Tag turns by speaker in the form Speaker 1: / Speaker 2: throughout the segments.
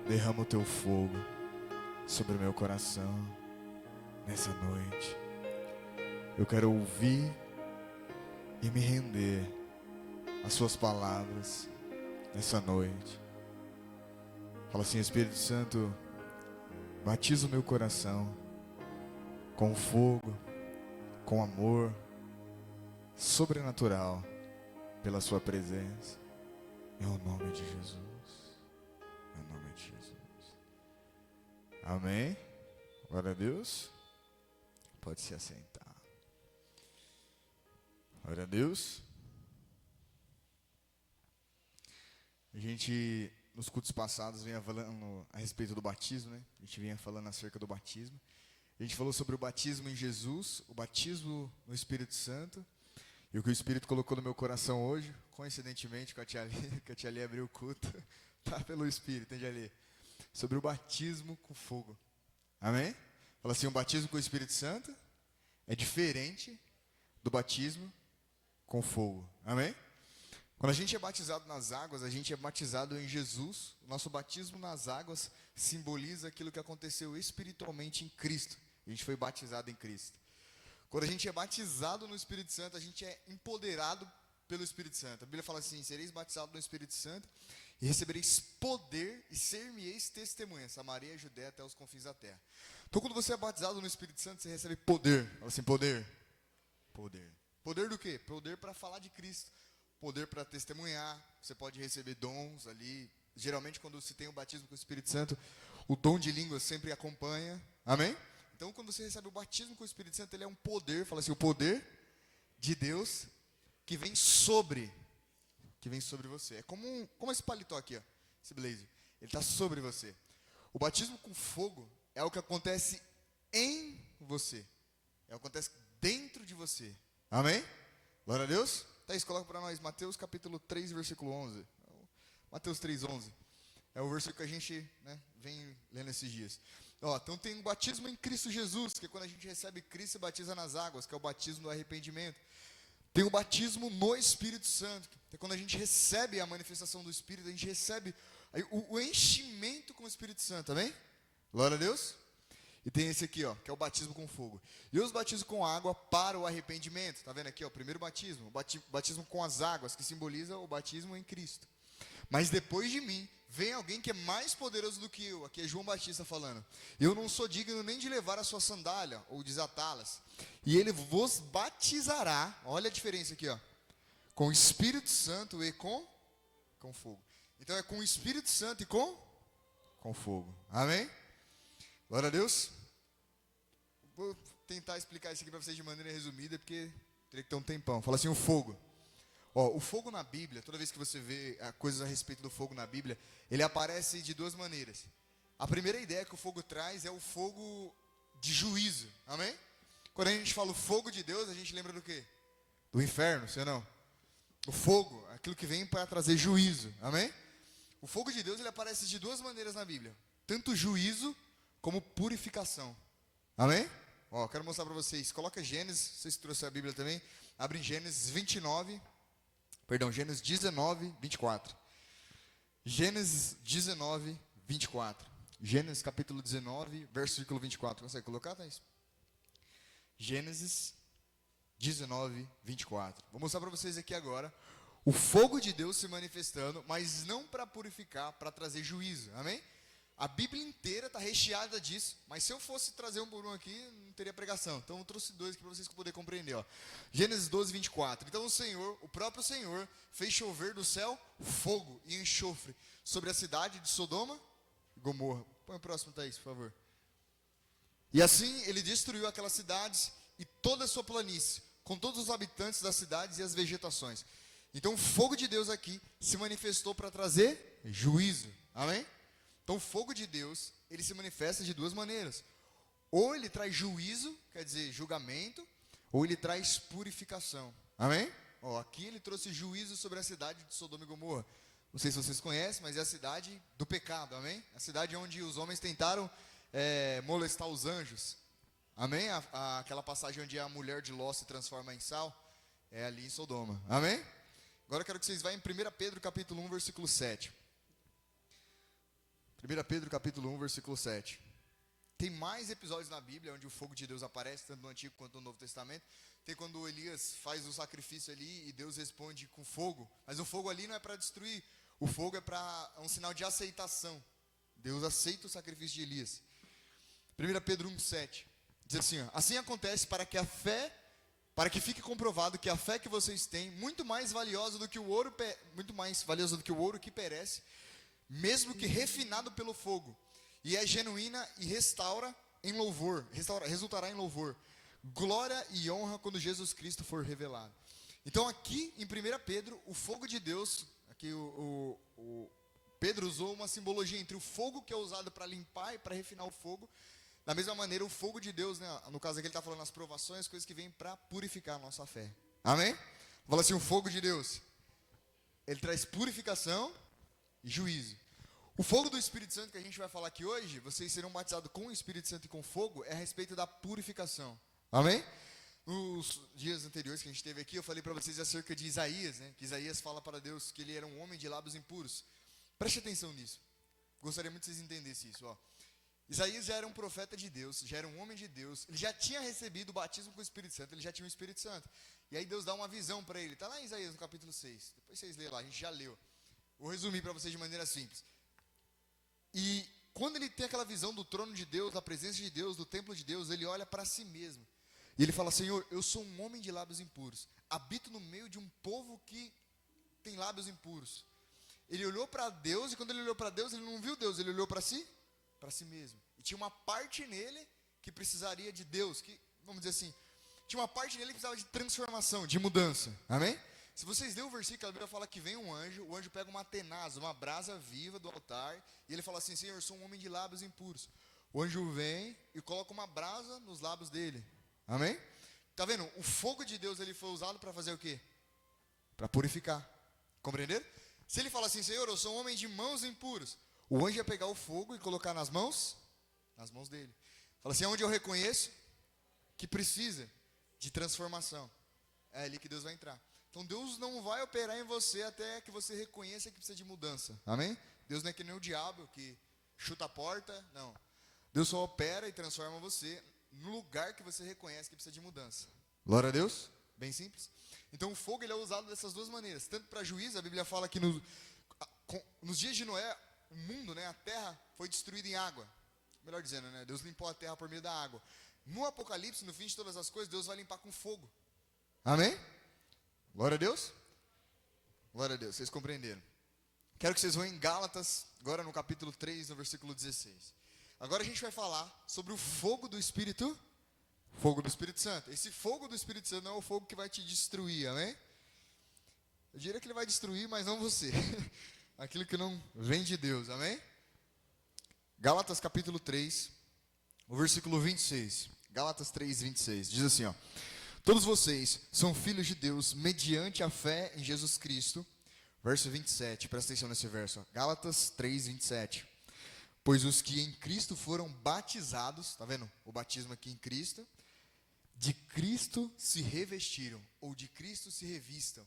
Speaker 1: Derrama o teu fogo sobre o meu coração nessa noite. Eu quero ouvir e me render às suas palavras nessa noite. Fala assim: Espírito Santo, batiza o meu coração com fogo, com amor sobrenatural pela sua presença. Em nome de Jesus. Em nome de Jesus. Amém. Glória a Deus. Pode se assentar. Glória a Deus. A gente, nos cultos passados, vinha falando a respeito do batismo, né? A gente vinha falando acerca do batismo. A gente falou sobre o batismo em Jesus, o batismo no Espírito Santo. E o que o Espírito colocou no meu coração hoje, coincidentemente com a tia Ali, que a tia Ali abriu o culto, tá pelo Espírito, hein, tia Ali? Sobre o batismo com fogo. Amém? Fala assim: o batismo com o Espírito Santo é diferente do batismo com fogo. Amém? Quando a gente é batizado nas águas, a gente é batizado em Jesus. O nosso batismo nas águas simboliza aquilo que aconteceu espiritualmente em Cristo. A gente foi batizado em Cristo. Quando a gente é batizado no Espírito Santo, a gente é empoderado pelo Espírito Santo. A Bíblia fala assim: sereis batizados no Espírito Santo e recebereis poder e ser-me-eis testemunha, Samaria e Judéia até os confins da terra. Então, quando você é batizado no Espírito Santo, você recebe poder. Fala assim: poder. Poder. Poder do quê? Poder para falar de Cristo. Poder para testemunhar. Você pode receber dons ali. Geralmente, quando se tem o batismo com o Espírito Santo, o dom de língua sempre acompanha. Amém? Então, quando você recebe o batismo com o Espírito Santo, ele é um poder, fala assim, o poder de Deus que vem sobre você. É como esse paletó aqui, ó, esse blazer. Ele está sobre você. O batismo com fogo é o que acontece em você. É o que acontece dentro de você. Amém? Glória a Deus. Thaís, coloca para nós Mateus capítulo 3, versículo 11. Mateus 3, 11. É o versículo que a gente, vem lendo esses dias. Então tem o batismo em Cristo Jesus, que é quando a gente recebe Cristo e batiza nas águas, que é o batismo do arrependimento. Tem o batismo no Espírito Santo, que é quando a gente recebe a manifestação do Espírito, a gente recebe o enchimento com o Espírito Santo, amém? Glória a Deus. E tem esse aqui, que é o batismo com fogo. E os batismos com água para o arrependimento. Está vendo aqui, o primeiro batismo, o batismo com as águas, que simboliza o batismo em Cristo. Mas depois de mim, vem alguém que é mais poderoso do que eu. Aqui é João Batista falando. Eu não sou digno nem de levar a sua sandália, ou desatá-las. E ele vos batizará, olha a diferença aqui, com o Espírito Santo e com fogo. Então é com o Espírito Santo e com fogo. Amém? Glória a Deus. Vou tentar explicar isso aqui para vocês de maneira resumida, porque teria que ter um tempão. Fala assim, o fogo. O fogo na Bíblia, toda vez que você vê coisas a respeito do fogo na Bíblia, ele aparece de duas maneiras. A primeira ideia que o fogo traz é o fogo de juízo, amém? Quando a gente fala o fogo de Deus, a gente lembra do quê? Do inferno, sim ou não? O fogo, aquilo que vem para trazer juízo, amém? O fogo de Deus, ele aparece de duas maneiras na Bíblia. Tanto juízo, como purificação, amém? Quero mostrar para vocês, coloca Gênesis, vocês trouxeram a Bíblia também, abre Gênesis 19, 24. Gênesis 19, 24. Gênesis capítulo 19, versículo 24. Consegue colocar, Thaís? Gênesis 19, 24. Vou mostrar para vocês aqui agora o fogo de Deus se manifestando, mas não para purificar, para trazer juízo. Amém? A Bíblia inteira está recheada disso, mas se eu fosse trazer um por um aqui, não teria pregação. Então eu trouxe dois aqui para vocês poderem compreender. Gênesis 12, 24. Então o próprio Senhor, fez chover do céu fogo e enxofre sobre a cidade de Sodoma e Gomorra. Põe o próximo, Thaís, por favor. E assim ele destruiu aquelas cidades e toda a sua planície, com todos os habitantes das cidades e as vegetações. Então o fogo de Deus aqui se manifestou para trazer juízo. Amém? Então o fogo de Deus, ele se manifesta de duas maneiras. Ou ele traz juízo, quer dizer, julgamento, ou ele traz purificação. Amém? Aqui ele trouxe juízo sobre a cidade de Sodoma e Gomorra. Não sei se vocês conhecem, mas é a cidade do pecado, amém? A cidade onde os homens tentaram molestar os anjos. Amém? Aquela passagem onde a mulher de Ló se transforma em sal, é ali em Sodoma. Amém? Agora eu quero que vocês vá em 1 Pedro capítulo 1, versículo 7. 1 Pedro capítulo 1, versículo 7. Tem mais episódios na Bíblia onde o fogo de Deus aparece, tanto no Antigo quanto no Novo Testamento. Tem quando Elias faz o sacrifício ali e Deus responde com fogo. Mas o fogo ali não é para destruir. O fogo é um sinal de aceitação. Deus aceita o sacrifício de Elias. 1 Pedro 1, 7. Diz assim, ó, assim acontece para que fique comprovado que a fé que vocês têm, muito mais valiosa do que o ouro que perece, mesmo que refinado pelo fogo, e é genuína e resultará em louvor, glória e honra quando Jesus Cristo for revelado. Então aqui em 1 Pedro, o fogo de Deus, aqui o Pedro usou uma simbologia entre o fogo que é usado para limpar e para refinar o fogo. Da mesma maneira, o fogo de Deus, né, no caso aqui ele está falando as provações, coisas que vêm para purificar a nossa fé. Amém? Fala assim, o fogo de Deus, ele traz purificação e juízo. O fogo do Espírito Santo que a gente vai falar aqui hoje, vocês serão batizados com o Espírito Santo e com fogo, é a respeito da purificação. Amém? Nos dias anteriores que a gente teve aqui, eu falei para vocês acerca de Isaías, né, que Isaías fala para Deus que ele era um homem de lábios impuros. Preste atenção nisso. Gostaria muito que vocês entendessem isso, ó. Isaías já era um profeta de Deus, já era um homem de Deus, ele já tinha recebido o batismo com o Espírito Santo, ele já tinha o Espírito Santo. E aí Deus dá uma visão para ele, está lá em Isaías no capítulo 6, depois vocês lêem lá, a gente já leu. Vou resumir para vocês de maneira simples. E quando ele tem aquela visão do trono de Deus, da presença de Deus, do templo de Deus, ele olha para si mesmo. E ele fala, Senhor, eu sou um homem de lábios impuros, habito no meio de um povo que tem lábios impuros. Ele olhou para Deus, e quando ele olhou para Deus, ele não viu Deus, ele olhou para si mesmo. E tinha uma parte nele que precisaria de Deus, que, vamos dizer assim, tinha uma parte nele que precisava de transformação, de mudança. Amém? Se vocês lerem o versículo, a Bíblia fala que vem um anjo, o anjo pega uma tenaz, uma brasa viva do altar, e ele fala assim, Senhor, eu sou um homem de lábios impuros. O anjo vem e coloca uma brasa nos lábios dele. Amém? Tá vendo? O fogo de Deus, ele foi usado para fazer o quê? Para purificar. Compreenderam? Se ele fala assim, Senhor, eu sou um homem de mãos impuras, o anjo ia pegar o fogo e colocar nas mãos dele. Fala assim, é onde eu reconheço que precisa de transformação. É ali que Deus vai entrar. Então Deus não vai operar em você até que você reconheça que precisa de mudança. Amém? Deus não é que nem o diabo que chuta a porta, não. Deus só opera e transforma você no lugar que você reconhece que precisa de mudança. Glória a Deus. Bem simples. Então o fogo ele é usado dessas duas maneiras. Tanto para juízo, a Bíblia fala que nos dias de Noé, o mundo, né, a terra foi destruída em água. Melhor dizendo, né, Deus limpou a terra por meio da água. No Apocalipse, no fim de todas as coisas, Deus vai limpar com fogo. Amém? Glória a Deus. Glória a Deus, vocês compreenderam. Quero que vocês vão em Gálatas, agora no capítulo 3, no versículo 16. Agora a gente vai falar sobre o fogo do Espírito Santo. Esse fogo do Espírito Santo não é o fogo que vai te destruir, amém? Eu diria que ele vai destruir, mas não você. Aquilo que não vem de Deus, amém? Gálatas capítulo 3, o versículo 26. Gálatas 3, 26. Diz assim, ó. Todos vocês são filhos de Deus mediante a fé em Jesus Cristo. Verso 27, presta atenção nesse verso. Ó. Gálatas 3, 27. Pois os que em Cristo foram batizados, tá vendo? O batismo aqui em Cristo. De Cristo se revestiram, ou de Cristo se revistam.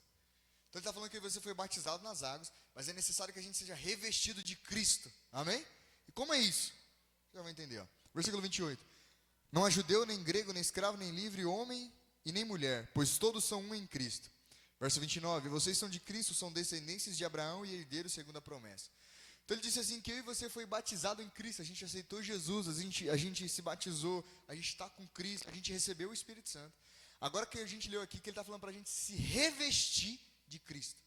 Speaker 1: Então ele está falando que você foi batizado nas águas, mas é necessário que a gente seja revestido de Cristo. Amém? E como é isso? Você já vai entender. Ó. Versículo 28. Não há judeu, nem grego, nem escravo, nem livre, homem e nem mulher, pois todos são um em Cristo. Verso 29. Vocês são de Cristo, são descendentes de Abraão e herdeiros segundo a promessa. Então ele disse assim, que eu e você foi batizado em Cristo, a gente aceitou Jesus, a gente se batizou, a gente está com Cristo, a gente recebeu o Espírito Santo. Agora que a gente leu aqui, que ele está falando para a gente se revestir de Cristo.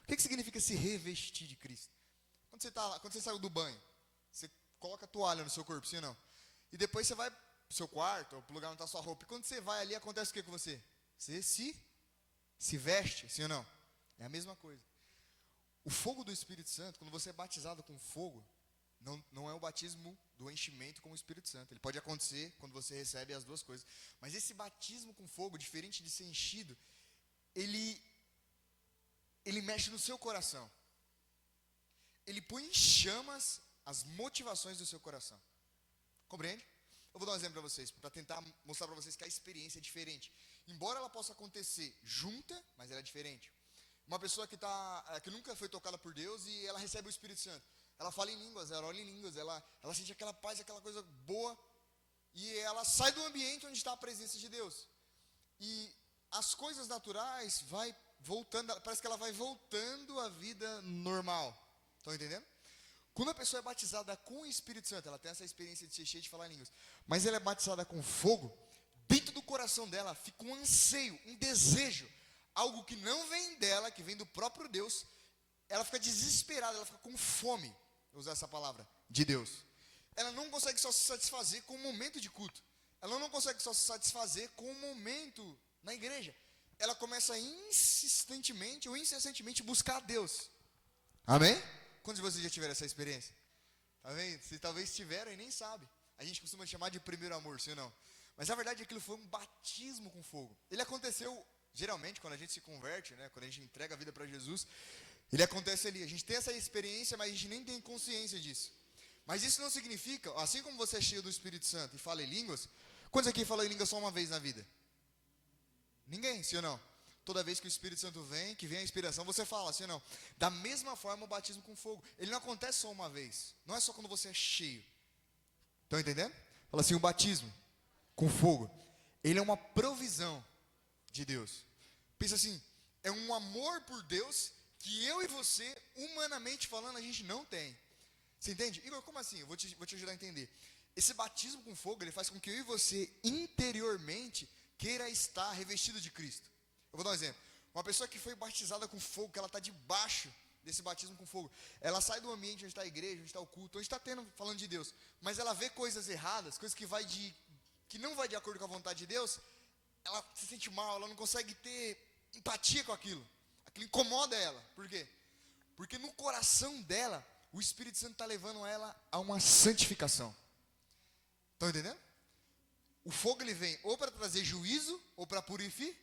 Speaker 1: O que significa se revestir de Cristo? Quando você saiu do banho, você coloca a toalha no seu corpo, sim ou não? E depois você vai pro seu quarto, ou pro lugar onde está a sua roupa, e quando você vai ali, acontece o que com você? Você se veste, sim ou não? É a mesma coisa. O fogo do Espírito Santo, quando você é batizado com fogo, não é o batismo do enchimento com o Espírito Santo. Ele pode acontecer quando você recebe as duas coisas. Mas esse batismo com fogo, diferente de ser enchido, ele mexe no seu coração. Ele põe em chamas as motivações do seu coração. Compreende? Eu vou dar um exemplo para vocês, para tentar mostrar para vocês que a experiência é diferente. Embora ela possa acontecer junta, mas ela é diferente. Uma pessoa que nunca foi tocada por Deus e ela recebe o Espírito Santo. ela fala em línguas, ela ora em línguas, ela sente aquela paz, aquela coisa boa, e ela sai do ambiente onde está a presença de Deus. E as coisas naturais vai voltando, parece que ela vai voltando à vida normal. Estão entendendo? Quando a pessoa é batizada com o Espírito Santo, ela tem essa experiência de ser cheia de falar em línguas, mas ela é batizada com fogo, dentro do coração dela fica um anseio, um desejo, algo que não vem dela, que vem do próprio Deus. Ela fica desesperada, ela fica com fome, vou usar essa palavra, de Deus. Ela não consegue só se satisfazer com o momento de culto. Ela não consegue só se satisfazer com o momento na igreja. Ela começa insistentemente ou incessantemente buscar a Deus. Amém? Quantos de vocês já tiveram essa experiência? Tá vendo? Vocês talvez tiveram e nem sabem. A gente costuma chamar de primeiro amor, sim ou não? Mas na verdade aquilo foi um batismo com fogo. Ele aconteceu, geralmente, quando a gente se converte, né? Quando a gente entrega a vida para Jesus, ele acontece ali. A gente tem essa experiência, mas a gente nem tem consciência disso. Mas isso não significa, assim como você é cheio do Espírito Santo e fala em línguas, quantos aqui falam em línguas só uma vez na vida? Ninguém, sim ou não? Toda vez que o Espírito Santo vem, que vem a inspiração, você fala, sim ou não? Da mesma forma o batismo com fogo. Ele não acontece só uma vez. Não é só quando você é cheio. Estão entendendo? Fala assim, o batismo com fogo, ele é uma provisão de Deus. Pensa assim, é um amor por Deus que eu e você, humanamente falando, a gente não tem. Você entende? Igor, como assim? Eu vou te ajudar a entender. Esse batismo com fogo, ele faz com que eu e você, interiormente, queira estar revestido de Cristo. Eu vou dar um exemplo. Uma pessoa que foi batizada com fogo, que ela está debaixo desse batismo com fogo, ela sai do ambiente onde está a igreja, onde está o culto, onde está falando de Deus, mas ela vê coisas erradas, coisas que não vai de acordo com a vontade de Deus, ela se sente mal, ela não consegue ter empatia com aquilo. Aquilo incomoda ela. Por quê? Porque no coração dela, o Espírito Santo está levando ela a uma santificação. Estão entendendo? O fogo ele vem ou para trazer juízo ou para purificar.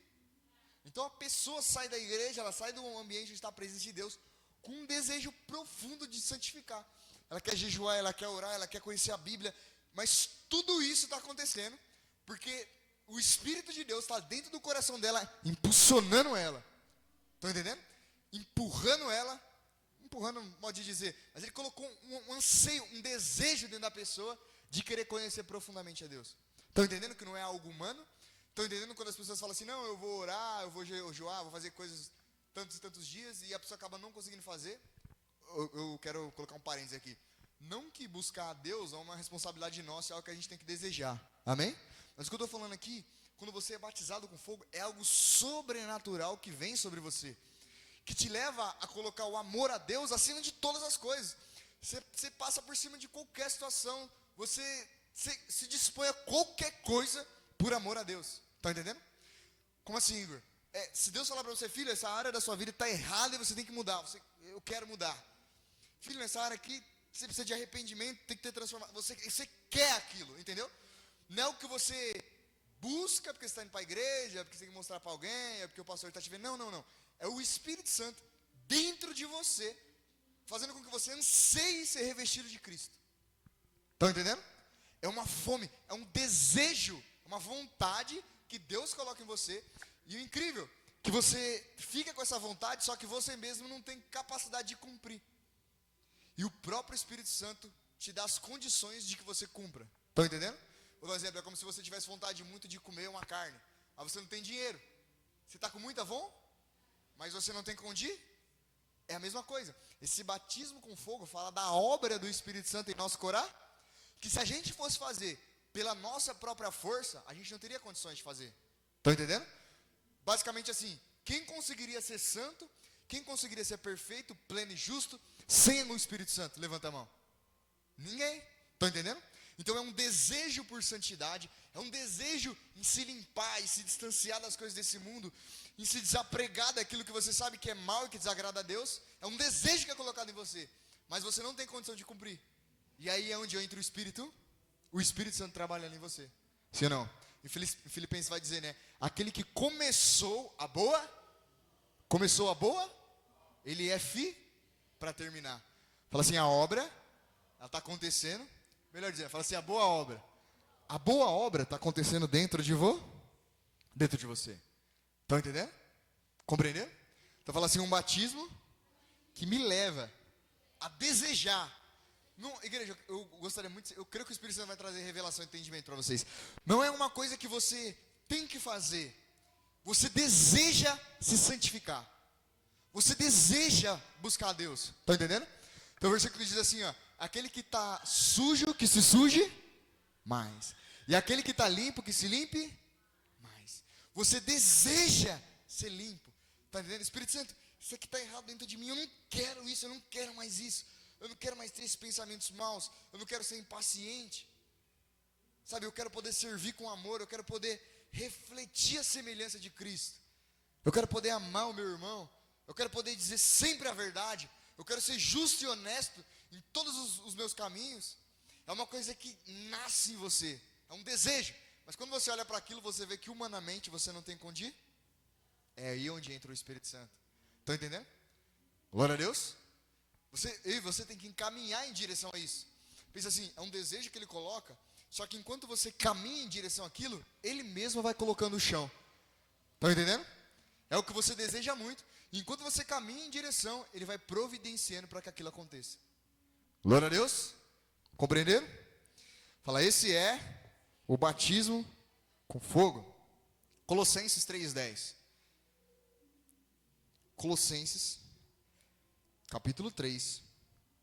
Speaker 1: Então a pessoa sai da igreja, ela sai do ambiente onde está a presença de Deus com um desejo profundo de santificar. Ela quer jejuar, ela quer orar, ela quer conhecer a Bíblia, mas tudo isso está acontecendo porque o Espírito de Deus está dentro do coração dela, impulsionando ela. Estão entendendo? Empurrando, modo de dizer, mas ele colocou um anseio, um desejo dentro da pessoa de querer conhecer profundamente a Deus. Estão entendendo que não é algo humano? Estão entendendo quando as pessoas falam assim, não, eu vou orar, eu vou jejuar, vou fazer coisas tantos e tantos dias, e a pessoa acaba não conseguindo fazer? Eu quero colocar um parênteses aqui. Não que buscar a Deus é uma responsabilidade nossa, é algo que a gente tem que desejar. Amém? Mas o que eu estou falando aqui, quando você é batizado com fogo, é algo sobrenatural que vem sobre você, que te leva a colocar o amor a Deus acima de todas as coisas. Você passa por cima de qualquer situação, você se dispõe a qualquer coisa por amor a Deus. Está entendendo? Como assim, Igor? Se Deus falar para você, filho, essa área da sua vida está errada e você tem que mudar. Eu quero mudar. Filho, nessa área aqui, você precisa de arrependimento, tem que ter transformação. Você quer aquilo, entendeu? Não é o que você busca porque você está indo para a igreja, porque você tem que mostrar para alguém, é porque o pastor está te vendo. Não. É o Espírito Santo dentro de você, fazendo com que você anseie ser revestido de Cristo. Estão entendendo? É uma fome, é um desejo, uma vontade que Deus coloca em você. E o incrível, que você fica com essa vontade, só que você mesmo não tem capacidade de cumprir. E o próprio Espírito Santo te dá as condições de que você cumpra. Estão entendendo? Por exemplo, é como se você tivesse vontade muito de comer uma carne, mas você não tem dinheiro. Você está com muita vontade, mas você não tem onde ir? É a mesma coisa. Esse batismo com fogo fala da obra do Espírito Santo em nosso coração, que se a gente fosse fazer pela nossa própria força, a gente não teria condições de fazer. Estão entendendo? Basicamente assim, quem conseguiria ser santo, quem conseguiria ser perfeito, pleno e justo, sem o Espírito Santo? Levanta a mão. Ninguém. Estão entendendo? Então é um desejo por santidade, é um desejo em se limpar e se distanciar das coisas desse mundo, em se desapregar daquilo que você sabe que é mal e que desagrada a Deus. É um desejo que é colocado em você, mas você não tem condição de cumprir. E aí é onde entra o Espírito Santo trabalhando em você. Sim ou não? Em Filipenses vai dizer, né? Aquele que começou a boa, ele é para terminar. Fala assim, a obra, ela está acontecendo. Melhor dizendo, fala assim, a boa obra está acontecendo dentro de você. Estão entendendo? Compreendendo? Então fala assim, um batismo que me leva a desejar Não, igreja, eu gostaria muito, eu creio que o Espírito Santo vai trazer revelação e entendimento para vocês. Não é uma coisa que você tem que fazer. Você deseja se santificar. Você deseja buscar a Deus. Tá entendendo? Então o versículo diz assim, ó: aquele que está sujo, que se suje mais. E aquele que está limpo, que se limpe mais. Você deseja ser limpo. Tá entendendo? Espírito Santo, isso aqui está errado dentro de mim. Eu não quero isso, eu não quero mais isso. Eu não quero mais ter esses pensamentos maus. Eu não quero ser impaciente. Sabe, eu quero poder servir com amor. Eu quero poder refletir a semelhança de Cristo. Eu quero poder amar o meu irmão. Eu quero poder dizer sempre a verdade. Eu quero ser justo e honesto em todos os meus caminhos. É uma coisa que nasce em você. É um desejo. Mas quando você olha para aquilo, você vê que humanamente você não tem condição. É aí onde entra o Espírito Santo. Estão entendendo? Glória a Deus. Eu e você tem que encaminhar em direção a isso. Pensa assim, é um desejo que ele coloca. Só que enquanto você caminha em direção àquilo, ele mesmo vai colocando o chão. Estão entendendo? É o que você deseja muito. Enquanto você caminha em direção, ele vai providenciando para que aquilo aconteça. Glória a Deus. Compreenderam? Fala, esse é o batismo com fogo. Colossenses 3:10. Colossenses, capítulo 3,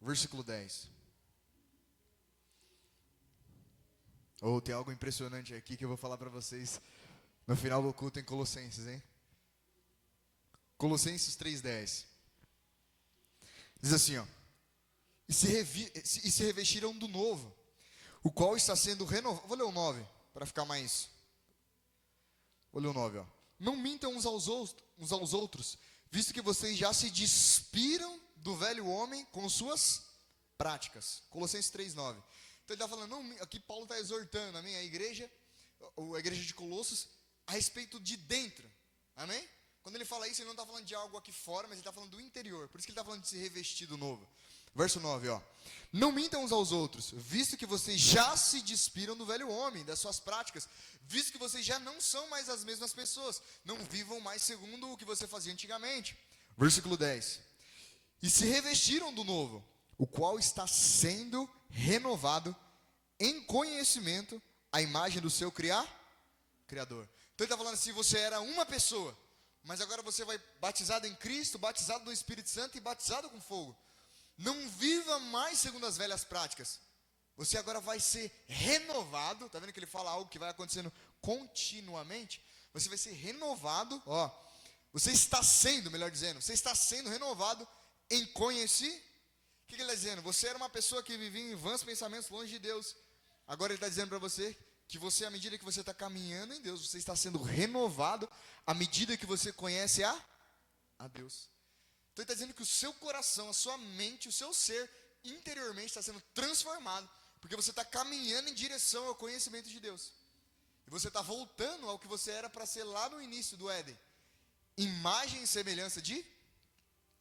Speaker 1: versículo 10. Tem algo impressionante aqui que eu vou falar para vocês no final do culto em Colossenses, hein? Colossenses 3:10. Diz assim, ó: e se revestiram do novo, o qual está sendo renovado. Vou ler o 9, para ficar mais. Vou ler o 9, ó. Não mintam uns aos outros, visto que vocês já se despiram do velho homem com suas práticas. Colossenses 3:9. Então ele está falando, não, aqui Paulo está exortando, amém? A igreja de Colossos, a respeito de dentro, amém? Quando ele fala isso, ele não está falando de algo aqui fora, mas ele está falando do interior. Por isso que ele está falando de se revestir do novo. Verso 9, ó. Não mintam uns aos outros, visto que vocês já se despiram do velho homem, das suas práticas, visto que vocês já não são mais as mesmas pessoas, não vivam mais segundo o que você fazia antigamente. Versículo 10. E se revestiram do novo, o qual está sendo renovado em conhecimento à imagem do seu Criador. Então ele está falando assim, você era uma pessoa, mas agora você vai batizado em Cristo, batizado no Espírito Santo e batizado com fogo. Não viva mais segundo as velhas práticas. Você agora vai ser renovado. Está vendo que ele fala algo que vai acontecendo continuamente? Você vai ser renovado, ó. Você está sendo, melhor dizendo, você está sendo renovado em conhecer. O que ele está dizendo? Você era uma pessoa que vivia em vãs pensamentos longe de Deus. Agora ele está dizendo para você que você, à medida que você está caminhando em Deus, você está sendo renovado à medida que você conhece a Deus. Então ele está dizendo que o seu coração, a sua mente, o seu ser interiormente está sendo transformado, porque você está caminhando em direção ao conhecimento de Deus. E você está voltando ao que você era para ser lá no início do Éden. Imagem e semelhança de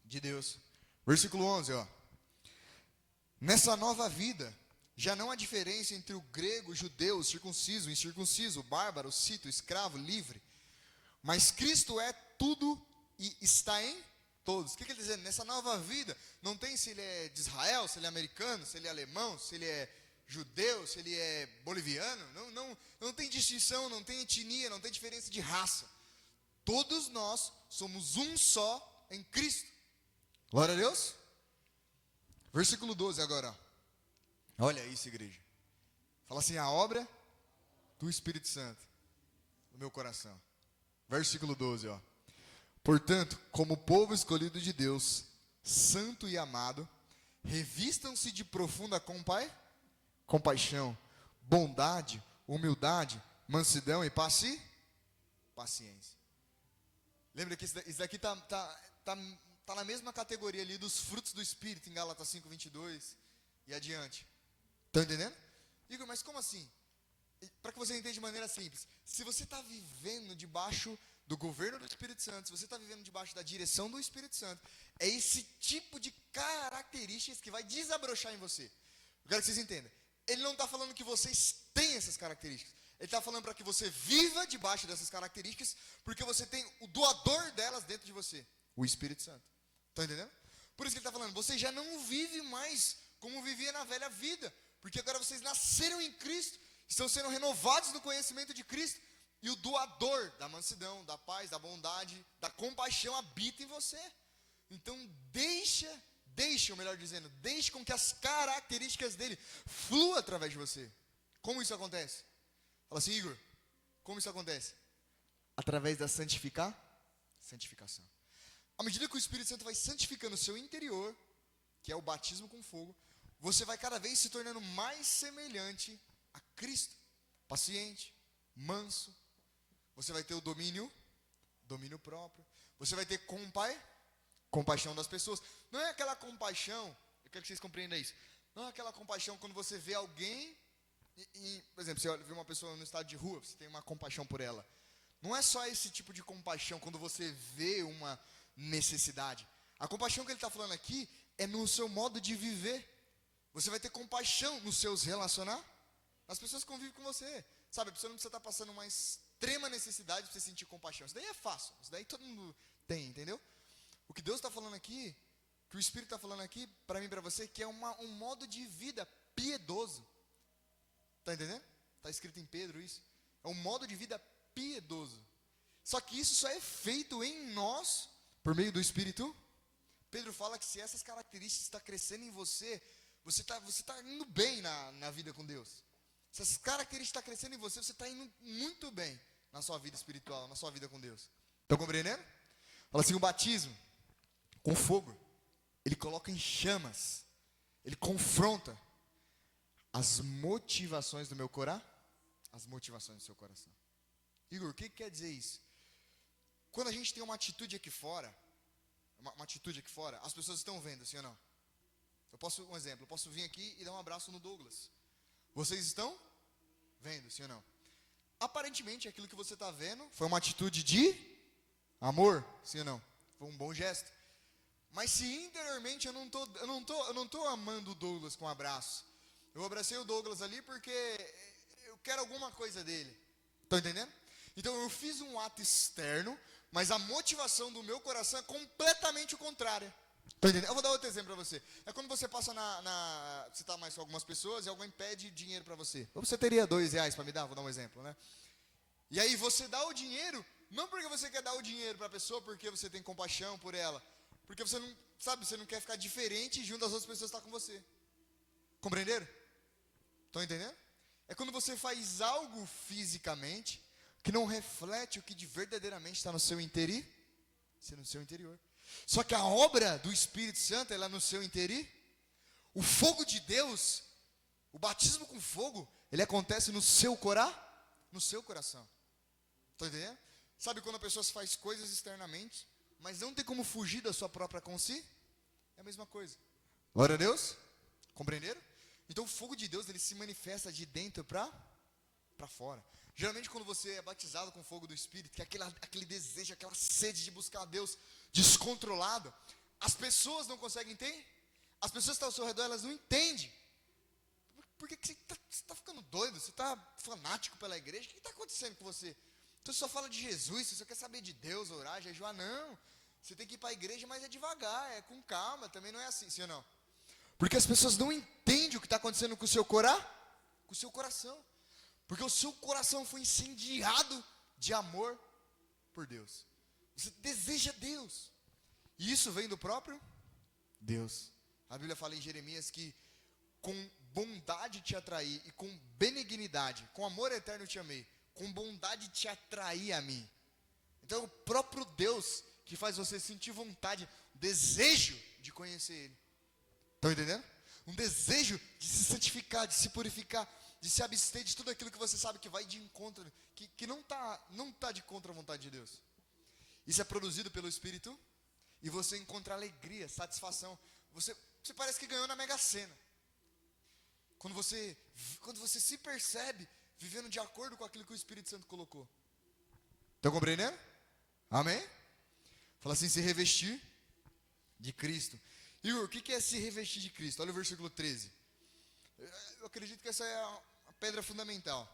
Speaker 1: Deus. Versículo 11, ó. Nessa nova vida, já não há diferença entre o grego, o judeu, o circunciso, o incircunciso, o bárbaro, o cito, o escravo, livre. Mas Cristo é tudo e está em todos. O que ele está dizendo? Nessa nova vida, não tem se ele é de Israel, se ele é americano, se ele é alemão, se ele é judeu, se ele é boliviano. Não tem distinção, não tem etnia, não tem diferença de raça. Todos nós somos um só em Cristo. Glória a Deus. Versículo 12 agora. Olha isso, igreja. Fala assim, a obra do Espírito Santo no meu coração. Versículo 12, ó. Portanto, como povo escolhido de Deus, santo e amado, revistam-se de profunda compaixão, bondade, humildade, mansidão e paciência. Lembra que isso daqui tá na mesma categoria ali dos frutos do Espírito, em Gálatas 5:22 e adiante. Estão entendendo? Igor, mas como assim? Para que você entenda de maneira simples. Se você está vivendo debaixo do governo do Espírito Santo, se você está vivendo debaixo da direção do Espírito Santo, é esse tipo de características que vai desabrochar em você. Eu quero que vocês entendam. Ele não está falando que vocês têm essas características. Ele está falando para que você viva debaixo dessas características, porque você tem o doador delas dentro de você, o Espírito Santo. Está entendendo? Por isso que ele está falando, você já não vive mais como vivia na velha vida, porque agora vocês nasceram em Cristo, estão sendo renovados no conhecimento de Cristo, e o doador da mansidão, da paz, da bondade, da compaixão habita em você. Então deixe com que as características dele fluam através de você. Como isso acontece? Fala assim, Igor, como isso acontece? Através da santificação. À medida que o Espírito Santo vai santificando o seu interior, que é o batismo com fogo, você vai cada vez se tornando mais semelhante a Cristo. Paciente, manso. Você vai ter o domínio próprio. Você vai ter compaixão das pessoas. Não é aquela compaixão, eu quero que vocês compreendam isso. Não é aquela compaixão quando você vê alguém, por exemplo, você vê uma pessoa no estado de rua, você tem uma compaixão por ela. Não é só esse tipo de compaixão quando você vê uma necessidade. A compaixão que ele está falando aqui é no seu modo de viver. Você vai ter compaixão nos seus relacionamentos, nas pessoas que convivem com você. Sabe, a pessoa não precisa estar passando uma extrema necessidade para você sentir compaixão. Isso daí é fácil, isso daí todo mundo tem, entendeu? O que Deus está falando aqui, que o Espírito está falando aqui, para mim e para você, que é um modo de vida piedoso. Está entendendo? Está escrito em Pedro isso. É um modo de vida piedoso. Só que isso só é feito em nós, por meio do Espírito. Pedro fala que se essas características estão crescendo em você, você tá indo bem na vida com Deus. Se essas características estão crescendo em você, você está indo muito bem na sua vida espiritual, na sua vida com Deus. Estão compreendendo? Fala assim, o batismo com fogo, ele coloca em chamas, ele confronta as motivações do meu coração, as motivações do seu coração. Igor, o que quer dizer isso? Quando a gente tem uma atitude aqui fora, as pessoas estão vendo, sim ou não? Um exemplo, eu posso vir aqui e dar um abraço no Douglas. Vocês estão vendo, sim ou não? Aparentemente, aquilo que você está vendo foi uma atitude de amor, sim ou não? Foi um bom gesto. Mas se interiormente eu não tô amando o Douglas com um abraço, eu abracei o Douglas ali porque eu quero alguma coisa dele. Estão entendendo? Então eu fiz um ato externo, mas a motivação do meu coração é completamente o contrário. Estão entendendo? Eu vou dar outro exemplo para você. É quando você passa você está mais com algumas pessoas e alguém pede dinheiro para você. Você teria R$2 para me dar? Vou dar um exemplo, né? E aí você dá o dinheiro, não porque você quer dar o dinheiro para a pessoa, porque você tem compaixão por ela. Porque você não, sabe, você não quer ficar diferente junto das outras pessoas que estão com você. Compreenderam? Estão entendendo? É quando você faz algo fisicamente que não reflete o que de verdadeiramente está no seu interior. Só que a obra do Espírito Santo, ela é no seu interior. O fogo de Deus, o batismo com fogo, ele acontece no seu coração. Estão entendendo? Sabe quando a pessoa faz coisas externamente, mas não tem como fugir da sua própria consciência? É a mesma coisa. Glória a Deus. Compreenderam? Então o fogo de Deus, ele se manifesta de dentro para fora. Geralmente quando você é batizado com o fogo do Espírito, que é aquele desejo, aquela sede de buscar a Deus descontrolado, as pessoas não conseguem entender. As pessoas que estão ao seu redor, elas não entendem. Por que você está ficando doido? Você está fanático pela igreja? O que está acontecendo com você? Então você só fala de Jesus, você só quer saber de Deus, orar, jejuar. Não, você tem que ir para a igreja, mas é devagar, é com calma, também não é assim, sim ou não? Porque as pessoas não entendem o que está acontecendo com o seu coração. Porque o seu coração foi incendiado de amor por Deus. Você deseja Deus. E isso vem do próprio Deus. A Bíblia fala em Jeremias que com bondade te atraí e com benignidade, com amor eterno te amei, com bondade te atraí a mim. Então é o próprio Deus que faz você sentir vontade, desejo de conhecer Ele. Estão entendendo? Um desejo de se santificar, de se purificar, de se abster de tudo aquilo que você sabe que vai de encontro, que não tá de contra a vontade de Deus. Isso é produzido pelo Espírito e você encontra alegria, satisfação. Você parece que ganhou na Mega Sena. Quando você se percebe vivendo de acordo com aquilo que o Espírito Santo colocou. Estão compreendendo? Amém? Fala assim, se revestir de Cristo. Igor, o que é se revestir de Cristo? Olha o versículo 13. Eu acredito que essa é a pedra fundamental.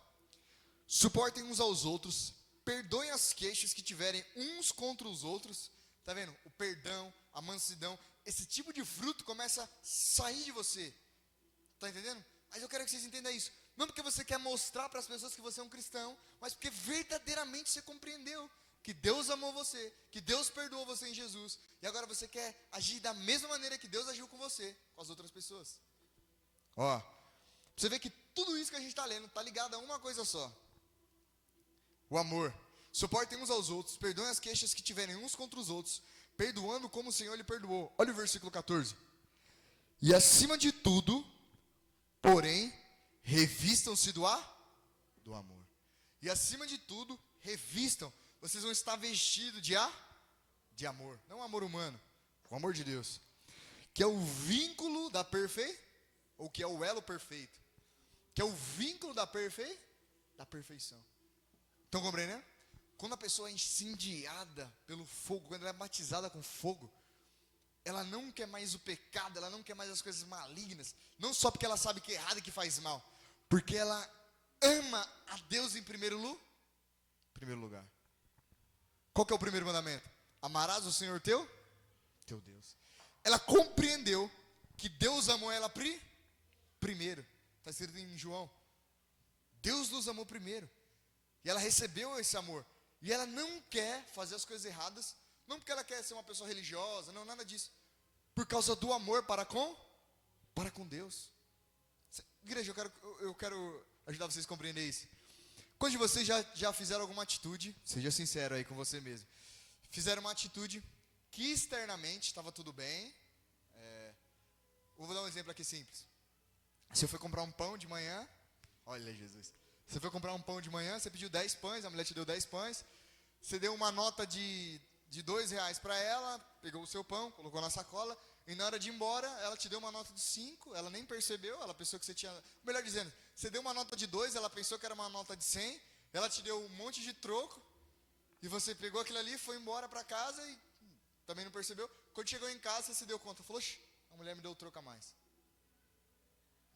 Speaker 1: Suportem uns aos outros, perdoem as queixas que tiverem uns contra os outros. Está vendo? O perdão, a mansidão, esse tipo de fruto começa a sair de você. Tá entendendo? Mas eu quero que vocês entendam isso. Não porque você quer mostrar para as pessoas que você é um cristão, mas porque verdadeiramente você compreendeu que Deus amou você, que Deus perdoou você em Jesus, e agora você quer agir da mesma maneira que Deus agiu com você, com as outras pessoas. Ó, você vê que tudo isso que a gente está lendo está ligado a uma coisa só: o amor. Suportem uns aos outros, perdoem as queixas que tiverem uns contra os outros, perdoando como o Senhor lhe perdoou. Olha o versículo 14. E acima de tudo, porém, revistam-se do amor. E acima de tudo, revistam. Vocês vão estar vestidos de amor. Não o amor humano, o amor de Deus. Que é o vínculo da ou que é o elo perfeito. Que é o vínculo da perfeição. Estão compreendendo? Quando a pessoa é incendiada pelo fogo, quando ela é batizada com fogo, ela não quer mais o pecado, ela não quer mais as coisas malignas, não só porque ela sabe que é errado e que faz mal, porque ela ama a Deus em primeiro lugar. Qual que é o primeiro mandamento? Amarás o Senhor teu Deus. Ela compreendeu que Deus amou ela primeiro. Está escrito em João. Deus nos amou primeiro. E ela recebeu esse amor. E ela não quer fazer as coisas erradas, não porque ela quer ser uma pessoa religiosa, não, nada disso. Por causa do amor para com Deus. Igreja, eu quero ajudar vocês a compreender isso. Quando vocês já fizeram alguma atitude, seja sincero aí com você mesmo, fizeram uma atitude que externamente estava tudo bem. Vou dar um exemplo aqui simples. Você foi comprar um pão de manhã, olha Jesus. Você foi comprar um pão de manhã, você pediu 10 pães, a mulher te deu 10 pães, você deu uma nota de R$2 para ela, pegou o seu pão, colocou na sacola, e na hora de ir embora, ela te deu uma nota de 5, ela nem percebeu, ela pensou que você tinha... Melhor dizendo, você deu uma nota de 2, ela pensou que era uma nota de 100, ela te deu um monte de troco, e você pegou aquilo ali, foi embora para casa e também não percebeu. Quando chegou em casa, você se deu conta, falou, a mulher me deu o troco a mais.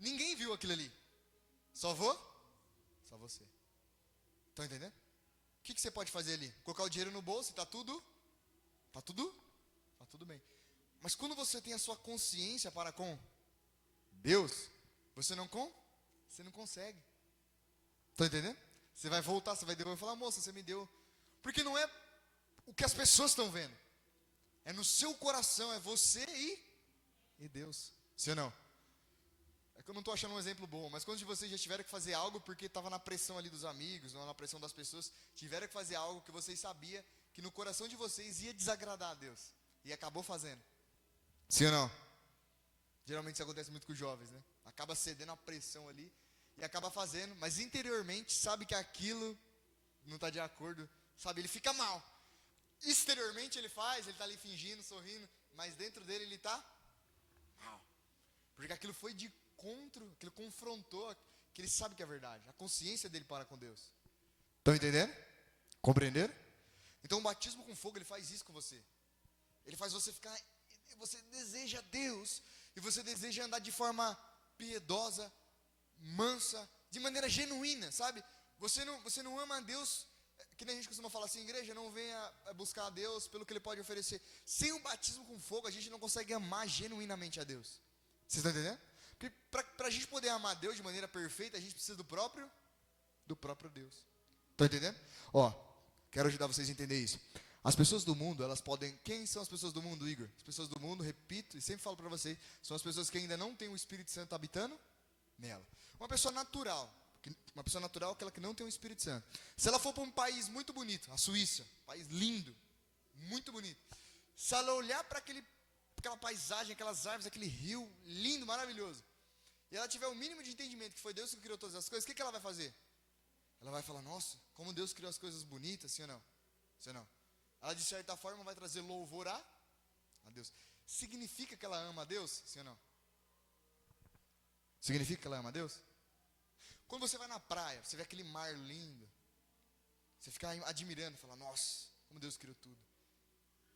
Speaker 1: Ninguém viu aquilo ali, só você. Estão entendendo? O que você pode fazer ali? Colocar o dinheiro no bolso e está tudo bem. Mas quando você tem a sua consciência para com Deus, você não consegue. Estão entendendo? Você vai voltar, você vai devolver e falar, moça, você me deu. Porque não é o que as pessoas estão vendo. É no seu coração, é você e Deus. Sim ou não? É que eu não estou achando um exemplo bom, mas quando vocês já tiveram que fazer algo porque estava na pressão ali dos amigos, não na pressão das pessoas, tiveram que fazer algo que vocês sabiam que no coração de vocês ia desagradar a Deus, e acabou fazendo. Sim ou não? Geralmente isso acontece muito com os jovens, né? Acaba cedendo a pressão ali, e acaba fazendo, mas interiormente sabe que aquilo não está de acordo, sabe? Ele fica mal. Exteriormente ele faz, ele está ali fingindo, sorrindo, mas dentro dele ele está mal. Porque aquilo foi de encontro, que ele confrontou, que ele sabe que é verdade, a consciência dele para com Deus. Estão entendendo? Compreenderam? Então o batismo com fogo, ele faz isso com você. Ele faz você ficar, você deseja Deus, e você deseja andar de forma piedosa, mansa, de maneira genuína, sabe? Você não ama a Deus, que nem a gente costuma falar assim, igreja, não venha buscar a Deus pelo que Ele pode oferecer. Sem o batismo com fogo, a gente não consegue amar genuinamente a Deus. Vocês estão entendendo? Porque para a gente poder amar a Deus de maneira perfeita, a gente precisa do próprio Deus. Estão entendendo? Ó, quero ajudar vocês a entender isso. As pessoas do mundo, elas podem... Quem são as pessoas do mundo, Igor? As pessoas do mundo, repito, e sempre falo para vocês, são as pessoas que ainda não têm o Espírito Santo habitando nela. Uma pessoa natural é aquela que não tem o Espírito Santo. Se ela for para um país muito bonito, a Suíça, país lindo, muito bonito. Se ela olhar para aquela paisagem, aquelas árvores, aquele rio lindo, maravilhoso, e ela tiver o mínimo de entendimento que foi Deus que criou todas as coisas, o que ela vai fazer? Ela vai falar, nossa, como Deus criou as coisas bonitas, sim ou não? Sim ou não? Ela de certa forma vai trazer louvor a Deus. Significa que ela ama a Deus? Sim ou não? Significa que ela ama a Deus? Quando você vai na praia, você vê aquele mar lindo, você fica admirando, fala, nossa, como Deus criou tudo.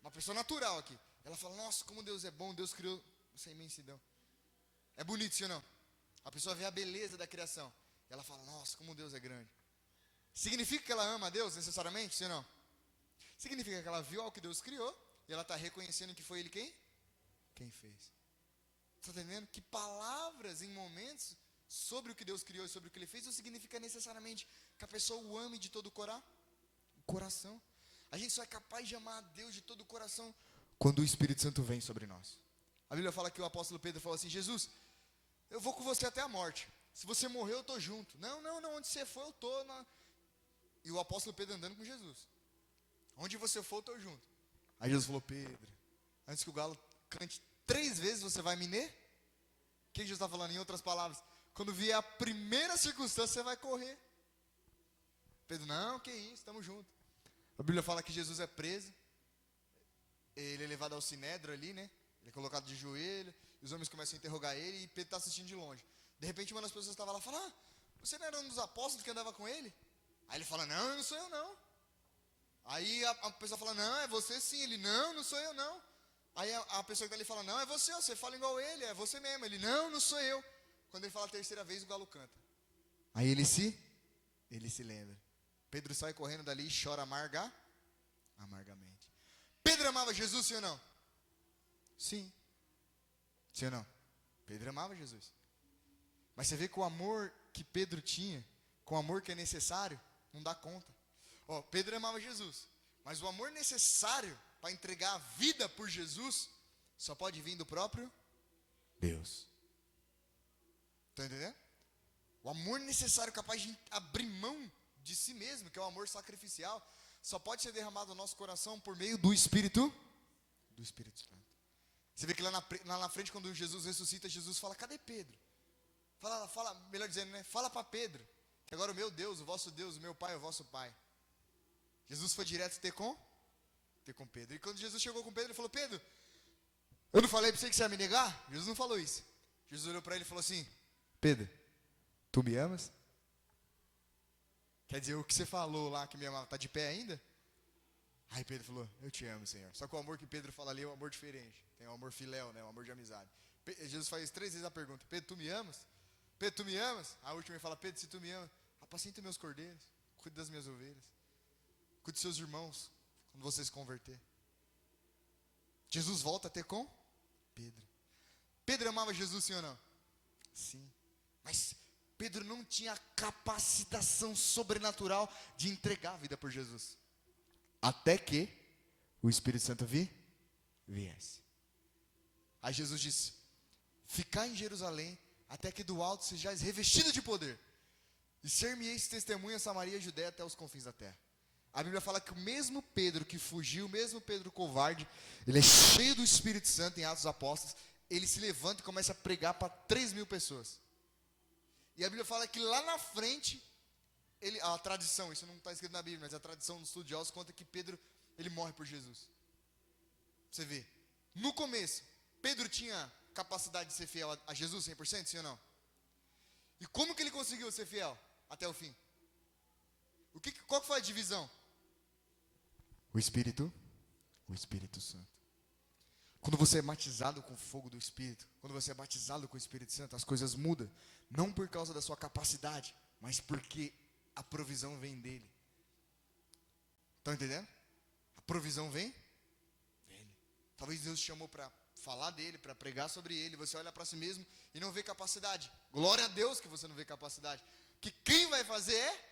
Speaker 1: Uma pessoa natural aqui, ela fala, nossa, como Deus é bom, Deus criou essa imensidão. É bonito, sim ou não? A pessoa vê a beleza da criação, ela fala, nossa, como Deus é grande. Significa que ela ama a Deus necessariamente, sim ou não? Significa que ela viu algo que Deus criou, e ela está reconhecendo que foi Ele quem fez. Está entendendo? Que palavras em momentos sobre o que Deus criou e sobre o que Ele fez não significa necessariamente que a pessoa o ame de todo o coração. A gente só é capaz de amar a Deus de todo o coração quando o Espírito Santo vem sobre nós. A Bíblia fala que o apóstolo Pedro falou assim: Jesus, eu vou com você até a morte. Se você morrer, eu estou junto. Não, onde você for, eu estou. E o apóstolo Pedro andando com Jesus. Onde você for, eu estou junto. Aí Jesus falou: Pedro, antes que o galo cante 3 vezes, você vai me ner? O que Jesus está falando? Em outras palavras, quando vier a primeira circunstância, você vai correr. Pedro: não, que isso, estamos juntos. A Bíblia fala que Jesus é preso. Ele é levado ao sinédrio ali, né? Ele é colocado de joelho. E os homens começam a interrogar ele. E Pedro está assistindo de longe. De repente, uma das pessoas estava lá e fala: você não era um dos apóstolos que andava com ele? Aí ele fala: não sou eu não. Aí a pessoa fala: não, é você sim. Ele: não sou eu não. Aí a pessoa que está ali fala: não, é você fala igual ele, é você mesmo. Ele: não sou eu. Quando ele fala a terceira vez, o galo canta. Aí ele se lembra. Pedro sai correndo dali e chora amargamente. Pedro amava Jesus, sim ou não? Sim. Sim ou não? Pedro amava Jesus. Mas você vê que o amor que Pedro tinha, com o amor que é necessário, não dá conta. Pedro amava Jesus, mas o amor necessário para entregar a vida por Jesus só pode vir do próprio Deus. Está entendendo? O amor necessário capaz de abrir mão de si mesmo, que é o amor sacrificial, só pode ser derramado no nosso coração por meio do Espírito Santo. Você vê que lá na frente, quando Jesus ressuscita, Jesus fala: cadê Pedro? Fala, melhor dizendo, né? Fala para Pedro, que agora o meu Deus, o vosso Deus, o meu Pai é o vosso Pai. Jesus foi direto ter com Pedro. E quando Jesus chegou com Pedro, ele falou: Pedro, eu não falei para você que você ia me negar? Jesus não falou isso. Jesus olhou para ele e falou assim: Pedro, tu me amas? Quer dizer, o que você falou lá que me amava, está de pé ainda? Aí Pedro falou: eu te amo, Senhor. Só que o amor que Pedro fala ali é um amor diferente. Tem um amor filéu, né? Um amor de amizade. Jesus faz 3 vezes a pergunta: Pedro, tu me amas? Pedro, tu me amas? A última ele fala: Pedro, se tu me amas, apacenta meus cordeiros, cuide das minhas ovelhas, cuide dos seus irmãos, quando você se converter. Jesus volta a ter com Pedro. Pedro amava Jesus, sim ou não? Sim. Mas Pedro não tinha a capacitação sobrenatural de entregar a vida por Jesus. Até que o Espírito Santo viesse. Aí Jesus disse: ficai em Jerusalém, até que do alto sejais revestido de poder, e ser-me-eis testemunha a Samaria e a Judéia até os confins da terra. A Bíblia fala que o mesmo Pedro que fugiu, o mesmo Pedro covarde, ele é cheio do Espírito Santo em Atos dos Apóstolos, ele se levanta e começa a pregar para 3.000 pessoas. E a Bíblia fala que lá na frente, a tradição, isso não está escrito na Bíblia, mas a tradição dos estudiosos conta que Pedro, ele morre por Jesus. Você vê, no começo, Pedro tinha capacidade de ser fiel a Jesus 100%, sim ou não? E como que ele conseguiu ser fiel até o fim? Qual que foi a divisão? O Espírito Santo. Quando você é batizado com o fogo do Espírito, quando você é batizado com o Espírito Santo, as coisas mudam. Não por causa da sua capacidade, mas porque a provisão vem dele. Estão entendendo? A provisão vem dele. Talvez Deus te chamou para falar dele, para pregar sobre ele. Você olha para si mesmo e não vê capacidade. Glória a Deus que você não vê capacidade. Que quem vai fazer é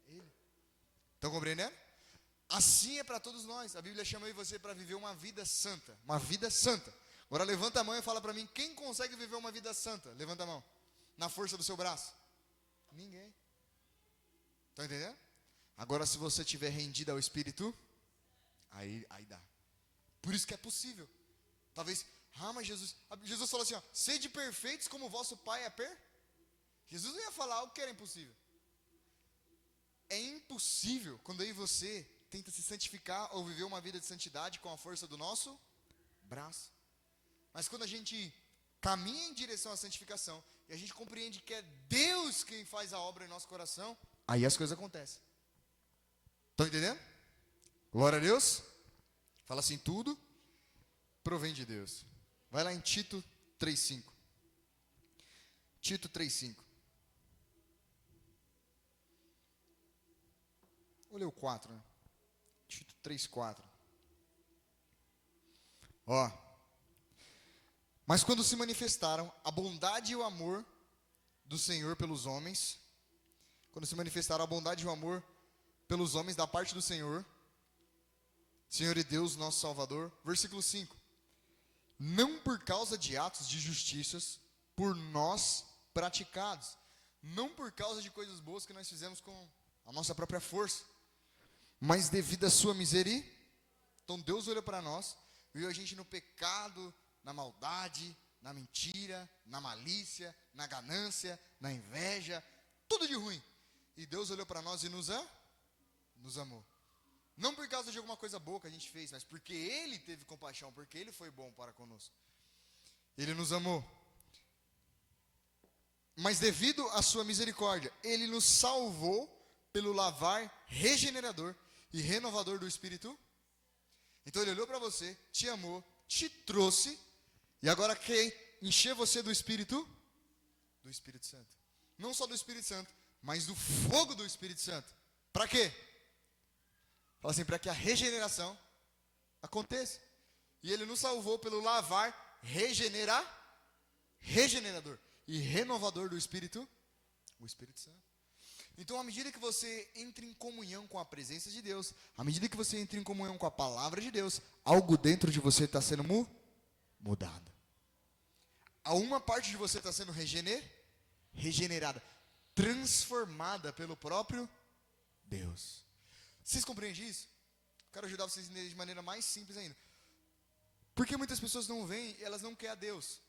Speaker 1: ele. Estão compreendendo? Assim é para todos nós. A Bíblia chama eu e você para viver uma vida santa. Uma vida santa. Agora levanta a mão e fala para mim: quem consegue viver uma vida santa? Levanta a mão. Na força do seu braço? Ninguém. Estão entendendo? Agora, se você estiver rendido ao Espírito, aí dá. Por isso que é possível. Talvez, mas Jesus falou assim: sede perfeitos como o vosso Pai é Jesus não ia falar algo que era impossível. É impossível quando eu e você tenta se santificar ou viver uma vida de santidade com a força do nosso braço. Mas quando a gente caminha em direção à santificação e a gente compreende que é Deus quem faz a obra em nosso coração, aí as coisas acontecem. Estão entendendo? Glória a Deus. Fala assim: tudo provém de Deus. Vai lá em Tito 3:5. Tito 3:5. Vou ler o 4, né? Tito 3:4. Mas quando se manifestaram a bondade e o amor do Senhor pelos homens, quando se manifestaram a bondade e o amor pelos homens da parte do Senhor e Deus, nosso Salvador, versículo 5, não por causa de atos de justiças por nós praticados, não por causa de coisas boas que nós fizemos com a nossa própria força, mas devido à sua misericórdia. Então Deus olhou para nós, viu a gente no pecado, na maldade, na mentira, na malícia, na ganância, na inveja, tudo de ruim. E Deus olhou para nós e nos amou. Não por causa de alguma coisa boa que a gente fez, mas porque Ele teve compaixão, porque Ele foi bom para conosco. Ele nos amou. Mas devido à sua misericórdia, Ele nos salvou pelo lavar regenerador e renovador do Espírito. Então Ele olhou para você, te amou, te trouxe, e agora quer encher você do Espírito Santo. Não só do Espírito Santo, mas do fogo do Espírito Santo. Para quê? Fala assim, para que a regeneração aconteça. E Ele nos salvou pelo lavar regenerador e renovador do Espírito, o Espírito Santo. Então, à medida que você entra em comunhão com a presença de Deus, à medida que você entra em comunhão com a palavra de Deus, algo dentro de você está sendo mudado. Uma parte de você está sendo regenerada, transformada pelo próprio Deus. Vocês compreendem isso? Quero ajudar vocês a entender de maneira mais simples ainda. Porque muitas pessoas não vêm, elas não querem a Deus.